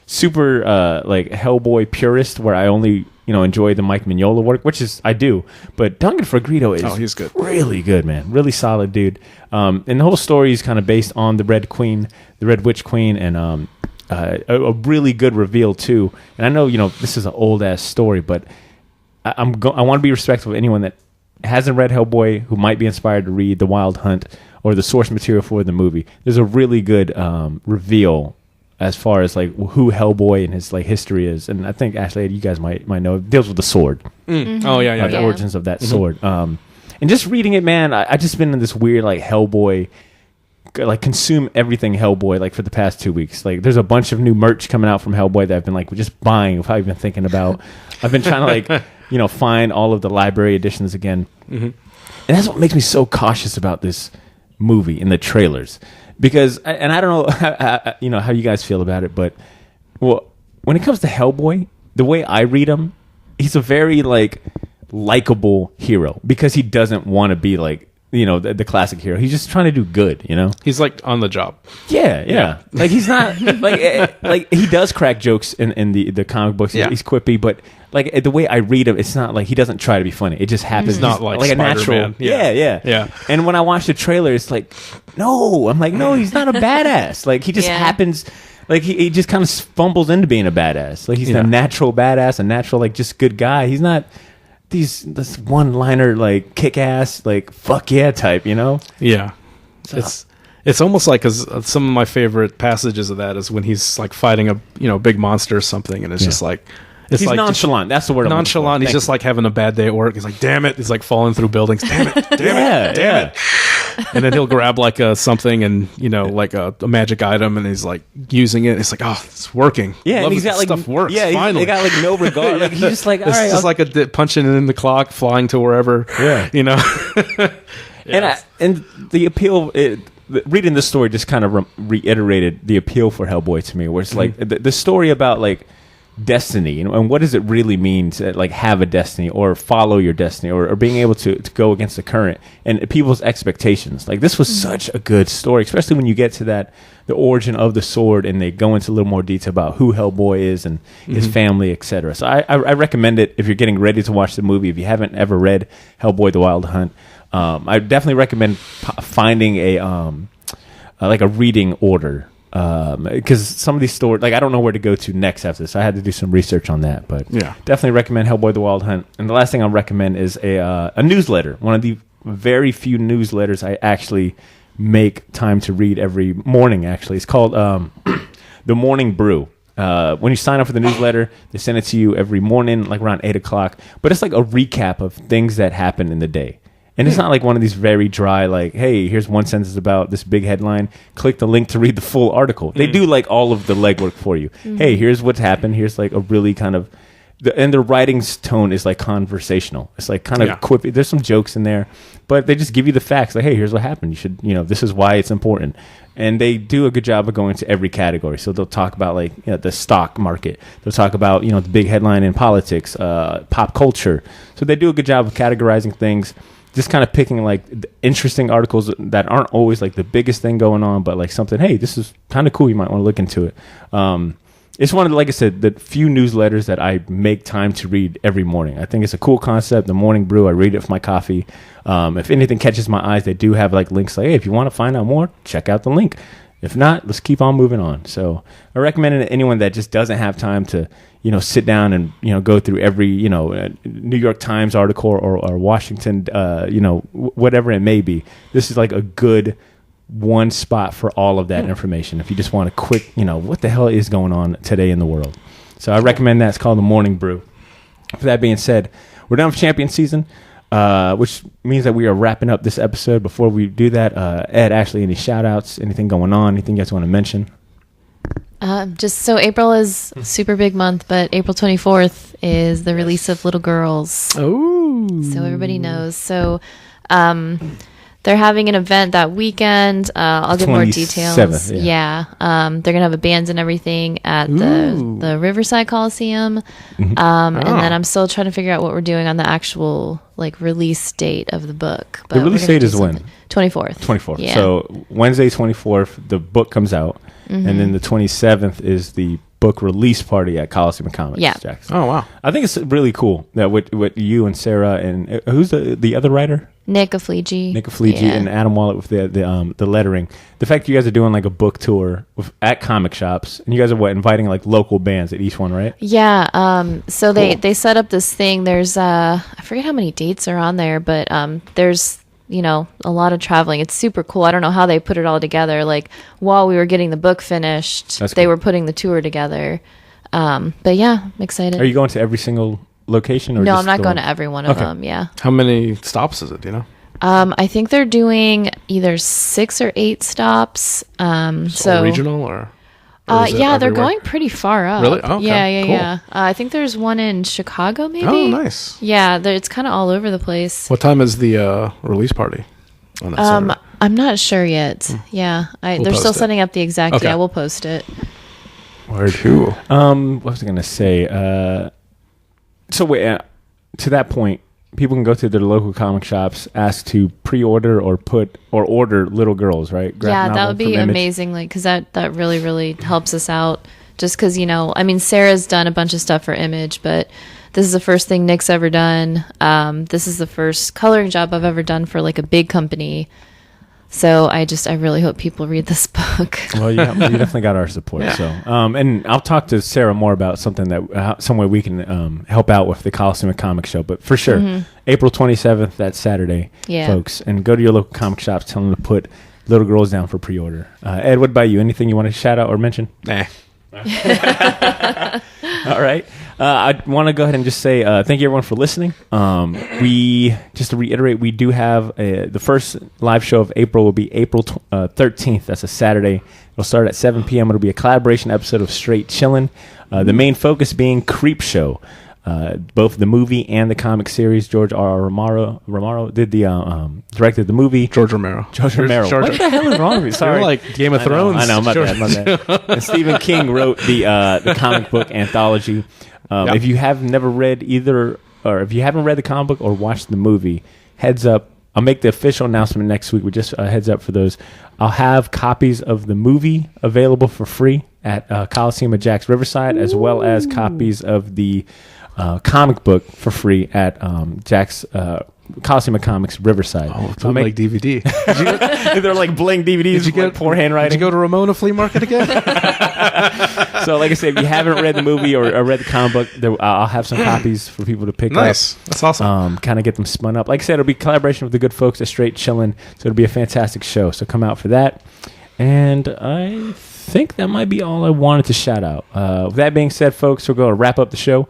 super like Hellboy purist where I only enjoy the Mike Mignola work, which is I do. But Duncan Fegredo is he's good, really good, man, really solid dude. And the whole story is kind of based on the Red Witch Queen, and a really good reveal too. And I know this is an old ass story, but I want to be respectful of anyone that hasn't read Hellboy who might be inspired to read The Wild Hunt or the source material for the movie. There's a really good reveal as far as like who Hellboy and his like history is, and I think Ashley, you guys might know, it deals with the sword. Oh yeah, the origins of that sword. And just reading it, man, I just been in this weird like Hellboy, like consume everything Hellboy like for the past 2 weeks. Like there's a bunch of new merch coming out from Hellboy that I've been like just buying. I've probably been thinking about. I've been trying to like find all of the library editions again, and that's what makes me so cautious about this movie and the trailers, because and I don't know how you guys feel about it, but when it comes to Hellboy, the way I read him, he's a very like likable hero because he doesn't want to be like the classic hero. He's just trying to do good, He's like on the job. Yeah. Like he's not like he does crack jokes in the comic books. Yeah. He's quippy, but like the way I read him, it's not like he doesn't try to be funny. It just happens. It's not like a natural. Yeah. And when I watch the trailer, it's like, no. I'm like, no, he's not a badass. Like he just happens. Like he just kind of fumbles into being a badass. Like he's a natural badass, a natural like just good guy. He's not this one-liner like kick-ass like fuck yeah type, Yeah. So. It's almost like, cause some of my favorite passages of that is when he's like fighting a big monster or something, and it's just like It's he's like nonchalant. That's the word. Nonchalant. He's just like having a bad day at work. He's like, damn it. He's like falling through buildings. Damn it. Damn it. And then he'll grab like something and, like a magic item, and he's like using it. It's like, oh, it's working. Yeah, and he's got like stuff works. Yeah, finally. They got like no regard. Like, he's just like, all right. It's just like punching in the clock, flying to wherever. Yeah. And the appeal. Reading this story just kind of reiterated the appeal for Hellboy to me, where it's like the story about like destiny, and what does it really mean to like have a destiny or follow your destiny or being able to go against the current and people's expectations. Like, this was such a good story, especially when you get to the origin of the sword, and they go into a little more detail about who Hellboy is and his family, etc. So I recommend it if you're getting ready to watch the movie. If you haven't ever read Hellboy: The Wild Hunt, I definitely recommend finding a reading order. Because some of these stories, like, I don't know where to go to next after this. I had to do some research on that, but definitely recommend Hellboy: The Wild Hunt. And the last thing I'll recommend is a newsletter. One of the very few newsletters I actually make time to read every morning. Actually, it's called The Morning Brew. When you sign up for the newsletter, they send it to you every morning, like around 8:00. But it's like a recap of things that happened in the day. And it's not like one of these very dry, like, hey, here's one sentence about this big headline. Click the link to read the full article. They do like all of the legwork for you. Hey, here's what's happened. Here's like a really kind of, and the writing's tone is like conversational. It's like kind of quippy. There's some jokes in there, but they just give you the facts. Like, hey, here's what happened. You should, this is why it's important. And they do a good job of going to every category. So they'll talk about like the stock market. They'll talk about the big headline in politics, pop culture. So they do a good job of categorizing things. Just kind of picking like interesting articles that aren't always like the biggest thing going on, but like something, hey, this is kind of cool. You might want to look into it. It's one of the, like I said, the few newsletters that I make time to read every morning. I think it's a cool concept. The Morning Brew, I read it for my coffee. If anything catches my eyes, they do have like links like, hey, if you want to find out more, check out the link. If not, let's keep on moving on. So I recommend it to anyone that just doesn't have time to, sit down and, go through every, New York Times article or Washington, whatever it may be. This is like a good one spot for all of that information. If you just want a quick, what the hell is going on today in the world. So I recommend that. It's called The Morning Brew. For that being said, we're done with champion season. Which means that we are wrapping up this episode. Before we do that, Ed, Ashley, any shout-outs, anything going on, anything you guys want to mention? Just so April is a super big month, but April 24th is the release of Little Girls. Oh. So everybody knows. So they're having an event that weekend. I'll give more details. Yeah. They're going to have a band and everything at the Riverside Coliseum. And then I'm still trying to figure out what we're doing on the actual like release date of the book. But the release date is when? 24th. 24th. Yeah. So Wednesday 24th, the book comes out. And then the 27th is the book release party at Coliseum Comics. Yeah. Jackson. Oh, wow. I think it's really cool that what you and Sarah and who's the other writer? Nick Afliji and Adam Wallet with the lettering. The fact you guys are doing like a book tour at comic shops, and you guys are inviting like local bands at each one, right? Yeah. So cool. they set up this thing. There's I forget how many dates are on there, but there's a lot of traveling. It's super cool. I don't know how they put it all together. Like while we were getting the book finished, they were putting the tour together. But yeah, I'm excited. Are you going to every single location? Or no, just I'm not going to every one of them. Yeah. How many stops is it? Do you know? I think they're doing either 6 or 8 stops. So regional or yeah, they're going pretty far up. Really? Oh, okay. Yeah. Cool. Yeah. I think there's one in Chicago, maybe. Oh, nice. Yeah, it's kind of all over the place. What time is the release party on that Saturday? I'm not sure yet. Yeah, they're still setting up the exact. Okay. Yeah, we'll post it. Word. Cool. What was I going to say? So wait, to that point, people can go to their local comic shops, ask to pre-order or order Little Girls, right? That would be amazing, like because that really really helps us out. Just because Sarah's done a bunch of stuff for Image, but this is the first thing Nick's ever done. This is the first coloring job I've ever done for like a big company. So I really hope people read this book. Well, you definitely got our support. Yeah. So, and I'll talk to Sarah more about something that some way we can help out with the Coliseum Comic Show. But for sure, April 27th, that's Saturday, folks. And go to your local comic shops, tell them to put Little Girls down for pre-order. Ed, what about you? Anything you want to shout out or mention? Nah. All right. I want to go ahead and just say thank you everyone for listening. We just to reiterate, we do have the first live show of April will be April 13th. That's a Saturday. It'll start at 7 p.m. It'll be a collaboration episode of Straight Chillin'. The main focus being Creep Show. Both the movie and the comic series. George R. Romero did the directed the movie. George Romero. What the hell is wrong with me? Sorry, you're like Game of Thrones. I know. My bad. And Stephen King wrote the comic book anthology. If you have never read either, or if you haven't read the comic book or watched the movie, heads up. I'll make the official announcement next week. We just heads up for those. I'll have copies of the movie available for free at Coliseum of Jack's Riverside, as well as copies of the comic book for free at Jack's Coliseum of Comics Riverside. Oh, it's like DVD. They're like blank DVDs. Did you get poor handwriting? Did you go to Ramona Flea Market again? So, like I said, if you haven't read the movie or read the comic book, I'll have some copies for people to pick up. Nice. That's awesome. Kind of get them spun up. Like I said, it'll be collaboration with the good folks at Straight Chillin', so it'll be a fantastic show. So come out for that. And I think that might be all I wanted to shout out. With that being said, folks, we're going to wrap up the show.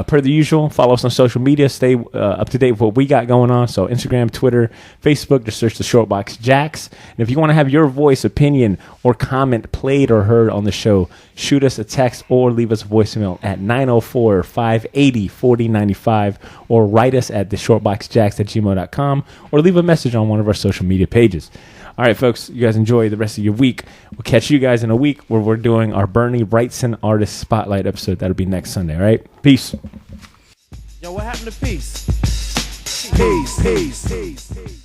Per the usual, follow us on social media. Stay up to date with what we got going on. So Instagram, Twitter, Facebook, just search the Shortbox Jacks. And if you want to have your voice, opinion, or comment played or heard on the show, shoot us a text or leave us a voicemail at 904-580-4095 or write us at theshortboxjacks@gmail.com or leave a message on one of our social media pages. All right, folks, you guys enjoy the rest of your week. We'll catch you guys in a week where we're doing our Bernie Wrightson Artist Spotlight episode. That'll be next Sunday, all right? Peace. Yo, what happened to peace? Peace.